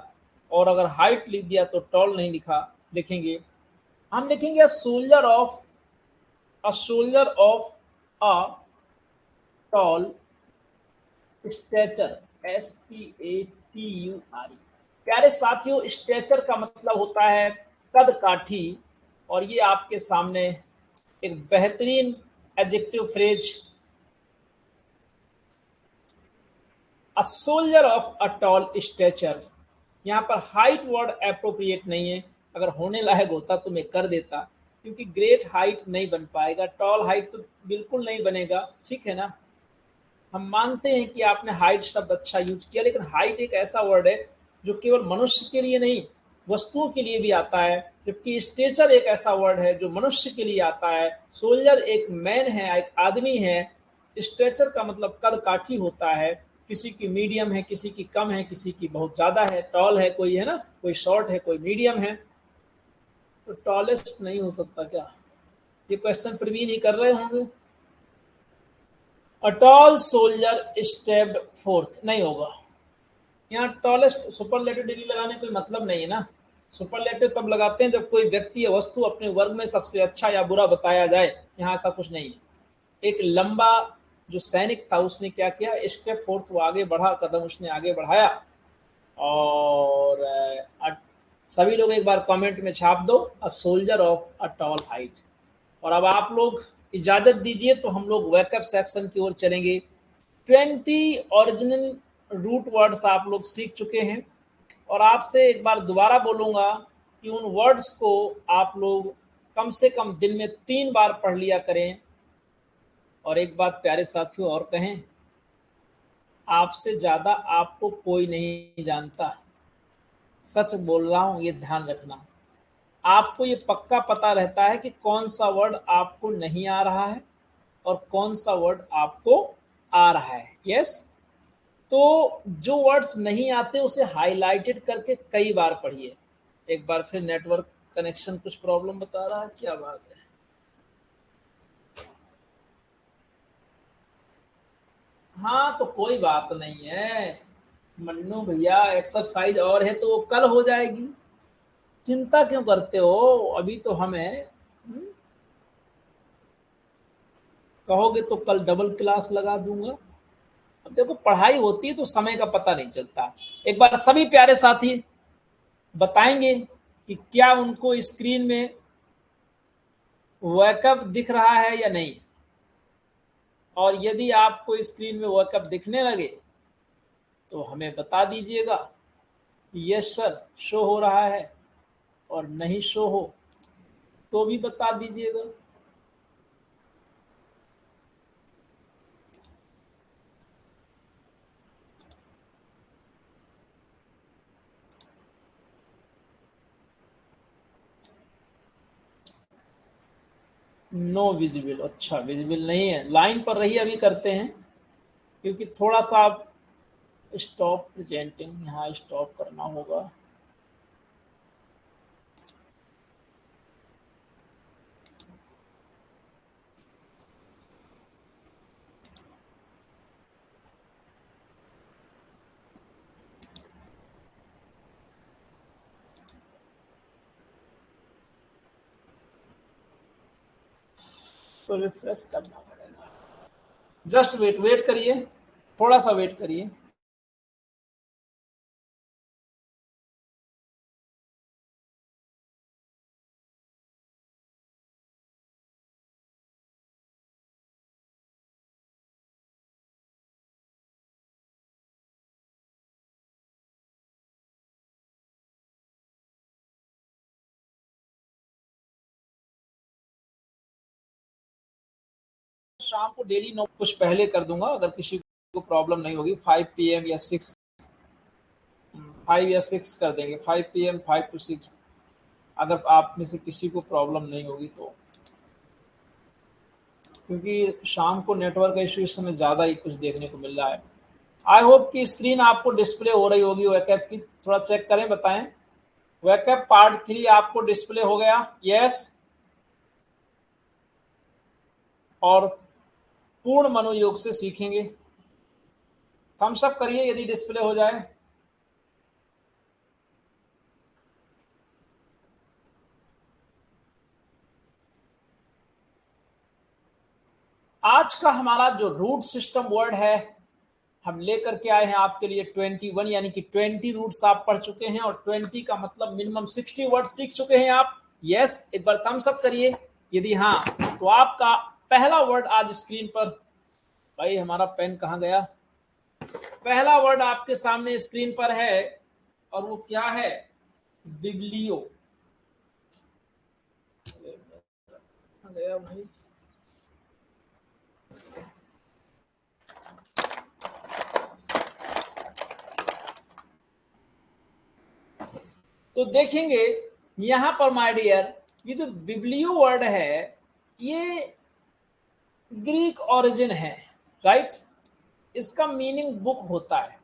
और अगर हाइट लिख दिया तो टॉल नहीं लिखेंगे। हम लिखेंगे a soldier of a tall stature, STATURE। प्यारे साथियों, स्टेचर का मतलब होता है कद काठी, और ये आपके सामने एक बेहतरीन adjective phrase, a soldier of a tall stature. यहाँ पर हाइट वर्ड अप्रोप्रिएट नहीं है, अगर होने लायक होता तो मैं कर देता, क्योंकि ग्रेट हाइट नहीं बन पाएगा, टॉल हाइट तो बिल्कुल नहीं बनेगा, ठीक है ना। हम मानते हैं कि आपने हाइट शब्द अच्छा यूज किया, लेकिन हाइट एक ऐसा वर्ड है जो केवल मनुष्य के लिए नहीं, वस्तुओं के लिए भी आता है, जबकि स्टेचर एक ऐसा वर्ड है जो मनुष्य के लिए आता है। सोल्जर एक मैन है, एक आदमी है। स्टेचर का मतलब कद काठी होता है, किसी की मीडियम है, किसी की कम है, किसी की बहुत ज़्यादा है, टॉल है कोई, है ना, कोई शॉर्ट है, कोई मीडियम है। तो टॉलेस्ट नहीं हो सकता क्या? ये क्वेश्चन प्रवीण ही कर रहे होंगे। A tall soldier stepped fourth नहीं होगा। यहाँ टॉलेस्ट सुपरलेटिव डिग्री लगाने कोई मतलब नहीं है ना। सुपरलेटिव तब लगाते हैं जब कोई व्यक्ति या वस्तु अपने वर्ग में सबसे अच्छा या बुरा बताया जाए। यहाँ ऐसा कुछ नहीं है। एक लंबा जो सैनिक था, उसने क्या किया, स्टेप फोर्थ, वो आगे बढ़ा, कदम उसने आगे बढ़ाया। और सभी लोग एक बार कमेंट में छाप दो, अ soldier of a tall height. और अब आप लोग इजाजत दीजिए तो हम लोग वेकअप सेक्शन की ओर चलेंगे। 20 ओरिजिनल रूट वर्ड्स आप लोग सीख चुके हैं, और आपसे एक बार दोबारा बोलूँगा कि उन वर्ड्स को आप लोग कम से कम दिन में 3 बार पढ़ लिया करें। और एक बात प्यारे साथियों और कहें, आपसे ज़्यादा आपको कोई नहीं जानता। सच बोल रहा हूँ, ये ध्यान रखना। आपको ये पक्का पता रहता है कि कौन सा वर्ड आपको नहीं आ रहा है और कौन सा वर्ड आपको आ रहा है। यस, तो जो वर्ड्स नहीं आते उसे हाईलाइटेड करके कई बार पढ़िए। एक बार फिर नेटवर्क कनेक्शन कुछ प्रॉब्लम बता रहा है, क्या बात है। हाँ तो कोई बात नहीं है मन्नू भैया, एक्सरसाइज और है तो वो कल हो जाएगी। चिंता क्यों करते हो, अभी तो हमें कहोगे तो कल डबल क्लास लगा दूंगा। अब देखो, पढ़ाई होती है तो समय का पता नहीं चलता। एक बार सभी प्यारे साथी बताएंगे कि क्या उनको स्क्रीन में वेकअप दिख रहा है या नहीं। और यदि आपको स्क्रीन में वेकअप दिखने लगे तो हमें बता दीजिएगा, यस सर शो हो रहा है, और नहीं शो हो तो भी बता दीजिएगा। नो विजिबल, अच्छा विजिबल नहीं है, लाइन पर रही, अभी करते हैं, क्योंकि थोड़ा सा आप स्टॉप प्रेजेंटिंग यहाँ स्टॉप करना होगा। तो रिफ्रेश करना पड़ेगा। जस्ट वेट, वेट करिए, थोड़ा सा वेट करिए। शाम को डेली 9 कुछ पहले कर दूंगा, अगर किसी को प्रॉब्लम नहीं होगी। 5 PM या 6, 5 या 6 कर देंगे, 5 PM 5 to 6, अगर आप में से किसी को प्रॉब्लम नहीं होगी तो। क्योंकि शाम को नेटवर्क का इशू इस समय ज़्यादा ही कुछ देखने को मिल रहा है। आई होप कि स्क्रीन आपको डिस्प्ले हो रही होगी वेकअप की, थोड़ा चेक करें, बताएं। वेकअप पार्ट 3 आपको डिस्प्ले हो गया? यस। और पूर्ण मनोयोग से सीखेंगे। थम्स अप करिए यदि डिस्प्ले हो जाए। आज का हमारा जो रूट सिस्टम वर्ड है, हम लेकर के आए हैं आपके लिए 21, यानी कि 20 रूट्स आप पढ़ चुके हैं और 20 का मतलब मिनिमम 60 वर्ड सीख चुके हैं आप। यस, एक बार थम्स अप करिए यदि हाँ, तो आपका पहला वर्ड आज स्क्रीन पर, भाई हमारा पेन कहाँ गया, पहला वर्ड आपके सामने स्क्रीन पर है और वो क्या है, बिब्लियो। कहाँ गया भाई, तो देखेंगे यहां पर माय डियर, ये जो बिब्लियो वर्ड है ये ग्रीक ओरिजिन है, राइट। इसका मीनिंग बुक होता है।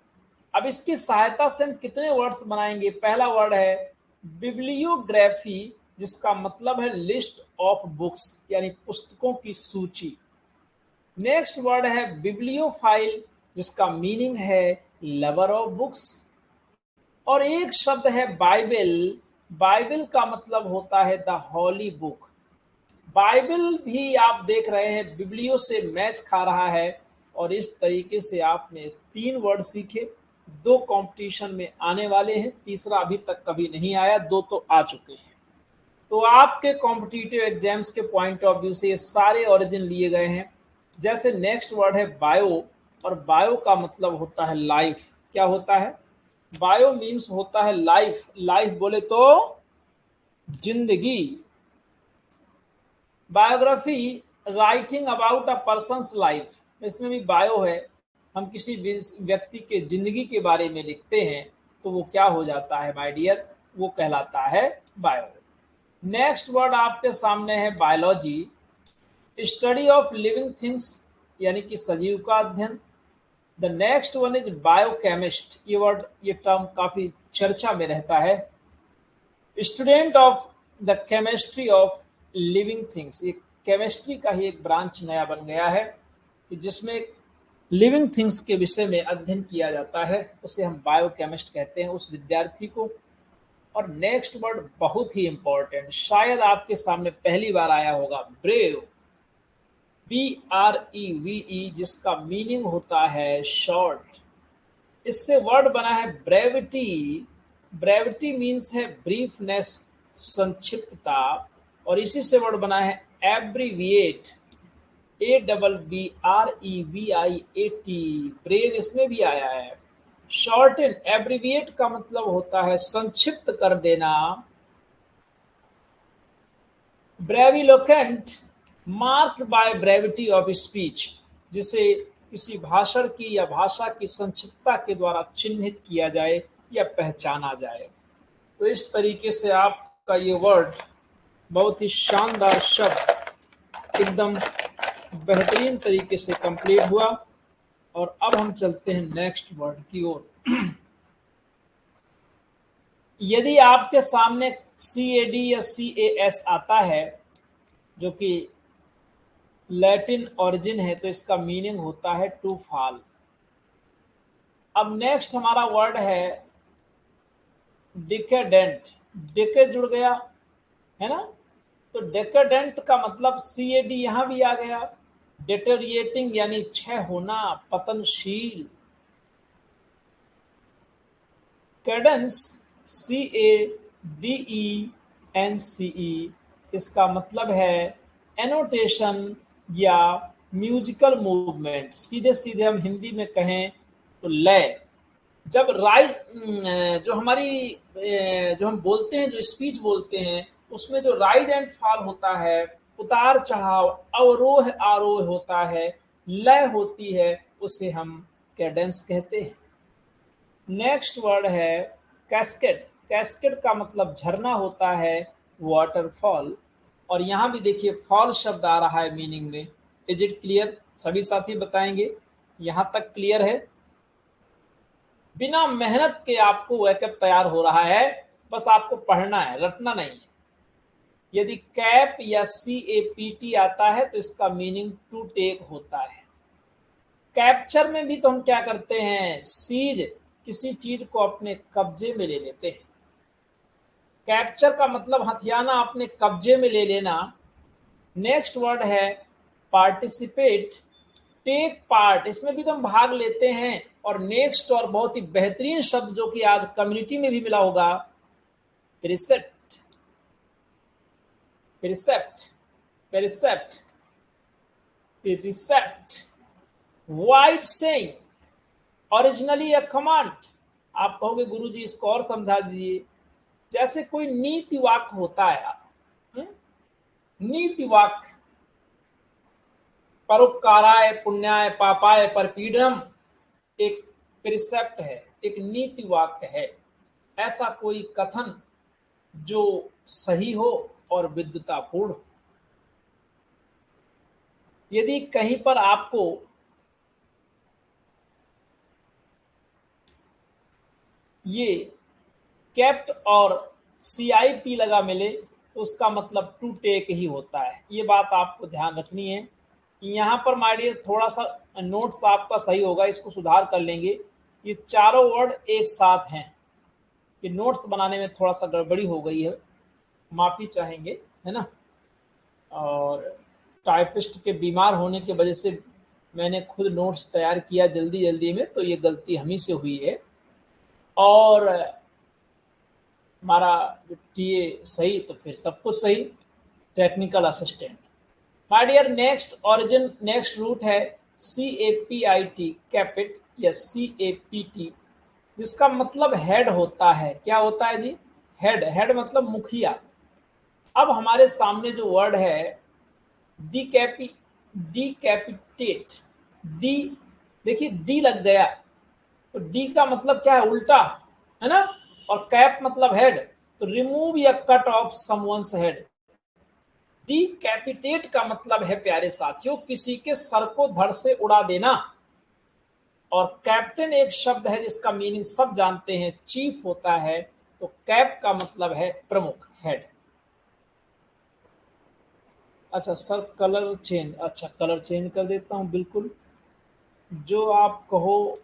अब इसकी सहायता से हम कितने वर्ड्स बनाएंगे। पहला वर्ड है बिब्लियोग्राफी, जिसका मतलब है लिस्ट ऑफ बुक्स, यानी पुस्तकों की सूची। नेक्स्ट वर्ड है बिब्लियोफाइल, जिसका मीनिंग है लवर ऑफ बुक्स। और एक शब्द है बाइबल। बाइबल का मतलब होता है द हॉली बुक। बाइबल भी आप देख रहे हैं बिब्लियो से मैच खा रहा है। और इस तरीके से आपने 3 वर्ड सीखे, 2 कंपटीशन में आने वाले हैं, तीसरा अभी तक कभी नहीं आया, 2 तो आ चुके हैं। तो आपके कॉम्पिटिटिव एग्जाम्स के पॉइंट ऑफ व्यू से ये सारे ओरिजिन लिए गए हैं। जैसे नेक्स्ट वर्ड है बायो, और बायो का मतलब होता है लाइफ। क्या होता है, बायो मीन्स होता है लाइफ। लाइफ बोले तो जिंदगी। Biography, writing about a persons life, इसमें भी बायो है। हम किसी व्यक्ति के जिंदगी के बारे में लिखते हैं तो वो क्या हो जाता है माय डियर, वो कहलाता है बायो। नेक्स्ट वर्ड आपके सामने है biology, study of living things, यानी कि सजीव का अध्ययन। The next one is biochemist. ये वर्ड, ये टर्म काफी चर्चा में रहता है। Student of the chemistry of living things, ये केमिस्ट्री का ही एक ब्रांच नया बन गया है कि जिसमें लिविंग थिंग्स के विषय में अध्ययन किया जाता है, उसे हम बायोकेमिस्ट कहते हैं उस विद्यार्थी को। और नेक्स्ट वर्ड बहुत ही इंपॉर्टेंट, शायद आपके सामने पहली बार आया होगा, ब्रेव। BREVE, जिसका मीनिंग होता है शॉर्ट। इससे वर्ड बना है ब्रेविटी। ब्रेविटी मीन्स है ब्रीफनेस, संक्षिप्तता। और इसी से वर्ड बना है एब्रीविएट, ABBREVIAT, ब्रेव इसमें भी आया है। शॉर्टन, एब्रीविएट का मतलब होता है संक्षिप्त कर देना। Breviloquent, marked by brevity of speech, जिसे किसी भाषण की या भाषा की संक्षिप्तता के द्वारा चिन्हित किया जाए या पहचाना जाए। तो इस तरीके से आपका ये वर्ड बहुत ही शानदार शब्द एकदम बेहतरीन तरीके से कंप्लीट हुआ। और अब हम चलते हैं नेक्स्ट वर्ड की ओर। यदि आपके सामने CAD या CAS आता है, जो कि लैटिन ओरिजिन है, तो इसका मीनिंग होता है टू फॉल। अब नेक्स्ट हमारा वर्ड है डिकेडेंट। डिके जुड़ गया है ना, तो डेकेडेंट का मतलब CAD यहां भी आ गया। डिटेरिएटिंग यानी क्षय होना, पतनशील। कैडेंस, CADENCE, इसका मतलब है एनोटेशन या म्यूजिकल मूवमेंट। सीधे सीधे हम हिंदी में कहें तो लय। जब जो हमारी जो हम बोलते हैं, जो स्पीच बोलते हैं, उसमें जो राइज एंड फॉल होता है, उतार चढ़ाव, अवरोह आरोह होता है, लय होती है, उसे हम कैडेंस कहते हैं। नेक्स्ट वर्ड है कैस्केड। कैस्केड का मतलब झरना होता है, वाटरफॉल। और यहाँ भी देखिए फॉल शब्द आ रहा है मीनिंग में। इज इट क्लियर, सभी साथी बताएंगे यहाँ तक क्लियर है। बिना मेहनत के आपको वेकअप तैयार हो रहा है, बस आपको पढ़ना है, रटना नहीं है। यदि कैप या CAPT आता है तो इसका मीनिंग टू टेक होता है। कैप्चर में भी तो हम क्या करते हैं, सीज, किसी चीज को अपने कब्जे में ले लेते हैं। कैप्चर का मतलब हथियाना, अपने कब्जे में ले लेना। नेक्स्ट वर्ड है पार्टिसिपेट, टेक पार्ट, इसमें भी तो हम भाग लेते हैं। और नेक्स्ट और बहुत ही बेहतरीन शब्द जो कि आज कम्युनिटी में भी मिला होगा, precept, precept, precept, precept, wide saying, originally a command. आप कहोगे गुरुजी इसको और समझा दीजिए। जैसे कोई नीति वाक्य होता है, नीति वाक्य, परोपकाराय पुण्याय पापाय परपीडनम एक प्रिसेप्ट है, एक नीति वाक्य है। ऐसा कोई कथन जो सही हो और विद्वतापूर्ण हो। यदि कहीं पर आपको ये कैप्ट और CIP लगा मिले तो उसका मतलब टू टेक ही होता है। ये बात आपको ध्यान रखनी है। यहाँ पर माय डियर थोड़ा सा नोट्स आपका सही होगा, इसको सुधार कर लेंगे। ये चारों वर्ड एक साथ हैं, ये नोट्स बनाने में थोड़ा सा गड़बड़ी हो गई है, माफी चाहेंगे, है ना। और टाइपिस्ट के बीमार होने की वजह से मैंने खुद नोट्स तैयार किया जल्दी जल्दी में, तो ये गलती हम ही से हुई है। और हमारा जो टीए सही तो फिर सब कुछ सही, technical assistant. My dear next origin, next root है CAPIT, कैपिट या CAPT, जिसका मतलब हेड होता है। क्या होता है जी? हेड। हेड मतलब मुखिया। अब हमारे सामने जो वर्ड है डिकैपिटेट, डी, देखिए डी लग गया तो डी का मतलब क्या है? उल्टा, है ना। और कैप मतलब हेड, तो रिमूव या कट ऑफ समवंस हेड। डिकैपिटेट का मतलब है प्यारे साथियों किसी के सर को धड़ से उड़ा देना। और कैप्टन एक शब्द है जिसका मीनिंग सब जानते हैं, चीफ होता है। तो कैप का मतलब है प्रमुख, हेड। अच्छा सर कलर चेंज, अच्छा कलर चेंज कर देता हूं, बिल्कुल। जो आप कहो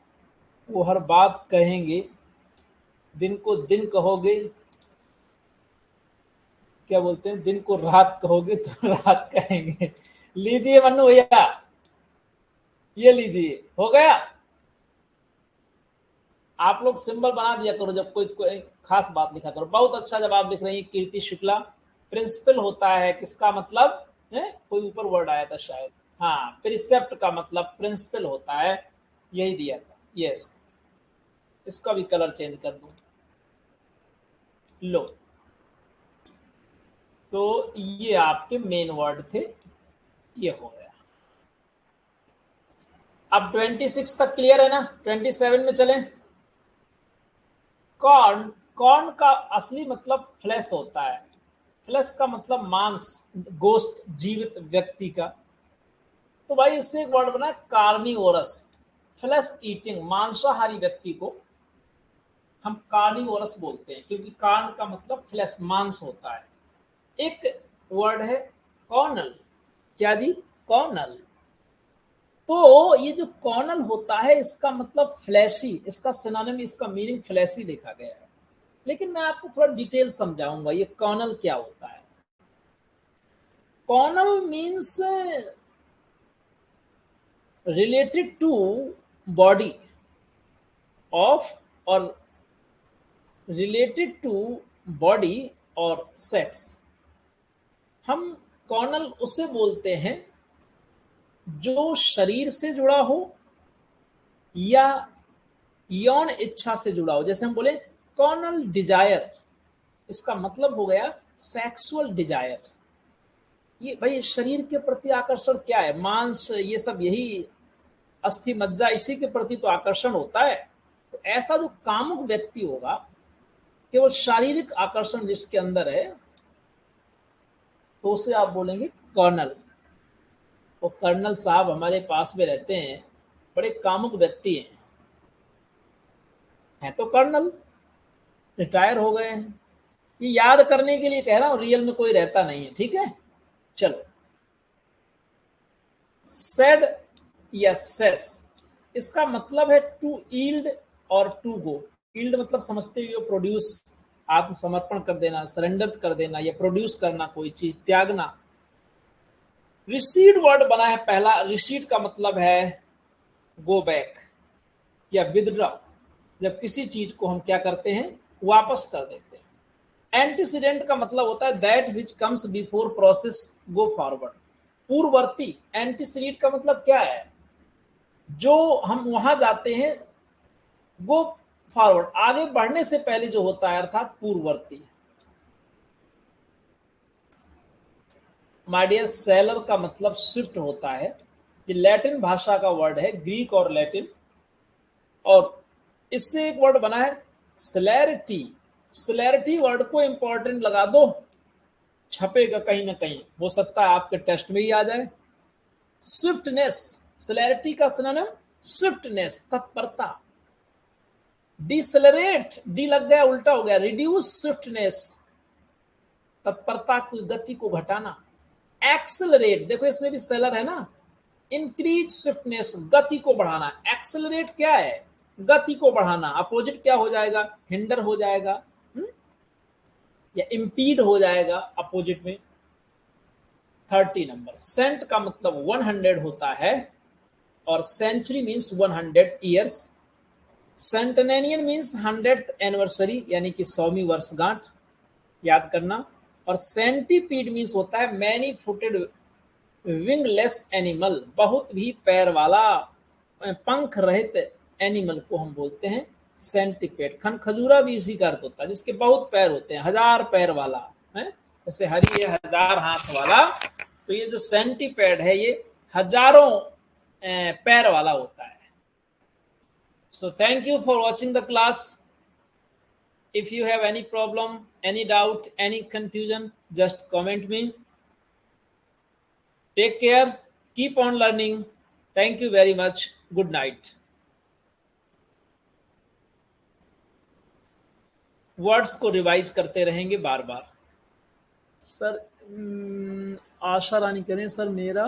वो हर बात कहेंगे, दिन को दिन कहोगे, क्या बोलते हैं, दिन को रात कहोगे तो रात कहेंगे। लीजिए मन्नू भैया, ये लीजिए, हो गया। आप लोग सिंबल बना दिया करो जब कोई खास बात लिखा करो। बहुत अच्छा जब आप लिख रही हैं कीर्ति शुक्ला। प्रिंसिपल होता है किसका मतलब है? कोई ऊपर वर्ड आया था शायद, हाँ, प्रिसेप्ट का मतलब प्रिंसिपल होता है, यही दिया था। यस, इसका भी कलर चेंज कर दूं, लो। तो ये आपके मेन वर्ड थे, ये हो गया। अब 26 तक क्लियर है ना? 27 में चलें। कॉर्न, कॉर्न का असली मतलब फ्लैश होता है। फ्लैश का मतलब मांस, गोश्त, जीवित व्यक्ति का। तो भाई इससे एक वर्ड बना कार्निवोरस, फ्लैश ईटिंग, मांसाहारी व्यक्ति को हम कार्निवोरस बोलते हैं, क्योंकि कार्न का मतलब फ्लैश, मांस होता है। एक वर्ड है कॉर्नल, क्या जी? कॉर्नल। तो ये जो कॉर्नल होता है इसका मतलब फ्लैशी, इसका सिनोनिम, इसका मीनिंग फ्लैशी देखा गया है। लेकिन मैं आपको थोड़ा डिटेल समझाऊंगा ये कॉर्नल क्या होता है। Carnal means related to body of, और रिलेटेड टू बॉडी और सेक्स। हम कॉर्नल उसे बोलते हैं जो शरीर से जुड़ा हो या यौन इच्छा से जुड़ा हो। जैसे हम बोले कॉर्नल डिजायर, इसका मतलब हो गया सेक्सुअल डिजायर। ये भाई शरीर के प्रति आकर्षण क्या है? मांस, ये सब, यही अस्थि मज्जा, इसी के प्रति तो आकर्षण होता है। तो ऐसा जो कामुक व्यक्ति होगा, केवल शारीरिक आकर्षण जिसके अंदर है, तो उसे आप बोलेंगे कर्नल। वो कर्नल साहब हमारे पास में रहते हैं, बड़े कामुक व्यक्ति हैं तो कर्नल, रिटायर हो गए हैं। ये याद करने के लिए कह रहा हूं, रियल में कोई रहता नहीं है, ठीक है। चलो, सेड या सेस, इसका मतलब है टू ईल्ड और टू गो। ईल्ड मतलब समझते हुए प्रोड्यूस, आत्मसमर्पण कर देना, सरेंडर कर देना, या प्रोड्यूस करना कोई चीज, त्यागना। रिसीड वर्ड बना है पहला। रिसीड का मतलब है गो बैक या विदड्रॉ, जब किसी चीज को हम क्या करते हैं, वापस कर देते हैं। एंटीसीडेंट का मतलब होता है that which comes before process go forward. पूर्ववर्ती, एंटीसीडेंट का मतलब क्या है, जो हम वहां जाते हैं, गो फॉरवर्ड आगे बढ़ने से पहले जो होता है, अर्थात पूर्ववर्ती। माय डियर, सेलर का मतलब स्विफ्ट होता है। ये लैटिन भाषा का वर्ड है, ग्रीक और लैटिन, और इससे एक वर्ड बना है सेलेरिटी। सेलेरिटी वर्ड को इंपॉर्टेंट लगा दो, छपेगा कहीं ना कहीं, हो सकता है आपके टेस्ट में ही आ जाए। स्विफ्टनेस, सेलेरिटी का सिनोनिम स्विफ्टनेस, तत्परता। डिसेलरेट, डी लग गया उल्टा हो गया, रिड्यूस स्विफ्टनेस, तत्परता की गति को घटाना। एक्सेलरेट, देखो इसमें भी सेलर है ना, इंक्रीज स्विफ्टनेस, गति को बढ़ाना। एक्सेलरेट क्या है, गति को बढ़ाना। अपोजिट क्या हो जाएगा, हिंडर हो जाएगा, या इम्पीड हो जाएगा अपोजिट में। 30 नंबर, सेंट का मतलब 100 होता है, और century means 100 years. Centenarian means 100th anniversary, यानी कि 100वीं वर्षगांठ, याद करना। और सेंटीपीड मीन्स होता है मैनी फुटेड विंगलेस एनिमल, बहुत भी पैर वाला, पंख रहित एनिमल को हम बोलते हैं सेंटीपेड। खजूरा भी इसी का अर्थ होता है, जिसके बहुत पैर होते हैं, 1000 पैर वाला है, जैसे हरी है 1000 हाथ वाला, तो ये जो सेंटीपेड है ये हजारों पैर वाला होता है। So thank you for watching the class. If you have any problem, any doubt, any confusion, just comment me. Take care, keep on learning. Thank you very much. Good night. Words को revise करते रहेंगे बार बार। Sir Asha Rani करें, sir मेरा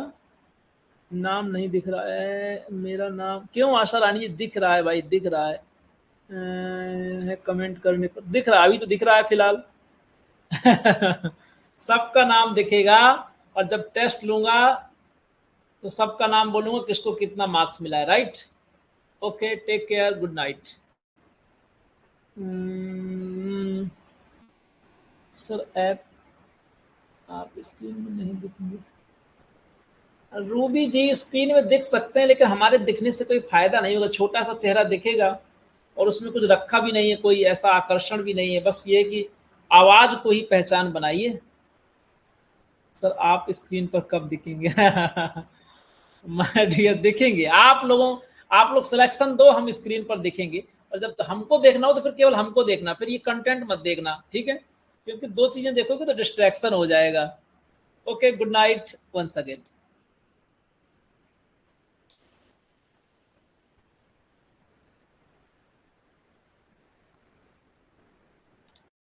नाम नहीं दिख रहा है, मेरा नाम क्यों आशा रानी जी? दिख रहा है भाई, दिख रहा है कमेंट करने पर दिख रहा है, अभी तो दिख रहा है फिलहाल। सबका नाम दिखेगा, और जब टेस्ट लूंगा तो सबका नाम बोलूंगा, किसको कितना मार्क्स मिला है, right? Okay, take care, good night. Sir app आप स्क्रीन में नहीं दिखेंगे। रूबी जी स्क्रीन में दिख सकते हैं, लेकिन हमारे दिखने से कोई फायदा नहीं होगा। छोटा सा चेहरा दिखेगा और उसमें कुछ रखा भी नहीं है, कोई ऐसा आकर्षण भी नहीं है, बस ये कि आवाज को ही पहचान बनाइए। सर आप स्क्रीन पर कब दिखेंगे? माय डियर, दिखेंगे आप लोग सिलेक्शन दो, हम स्क्रीन पर दिखेंगे। और जब हमको देखना हो तो फिर केवल हमको देखना, फिर ये कंटेंट मत देखना, ठीक है? क्योंकि दो चीजें देखोगे तो डिस्ट्रैक्शन हो जाएगा। Okay, good night once again.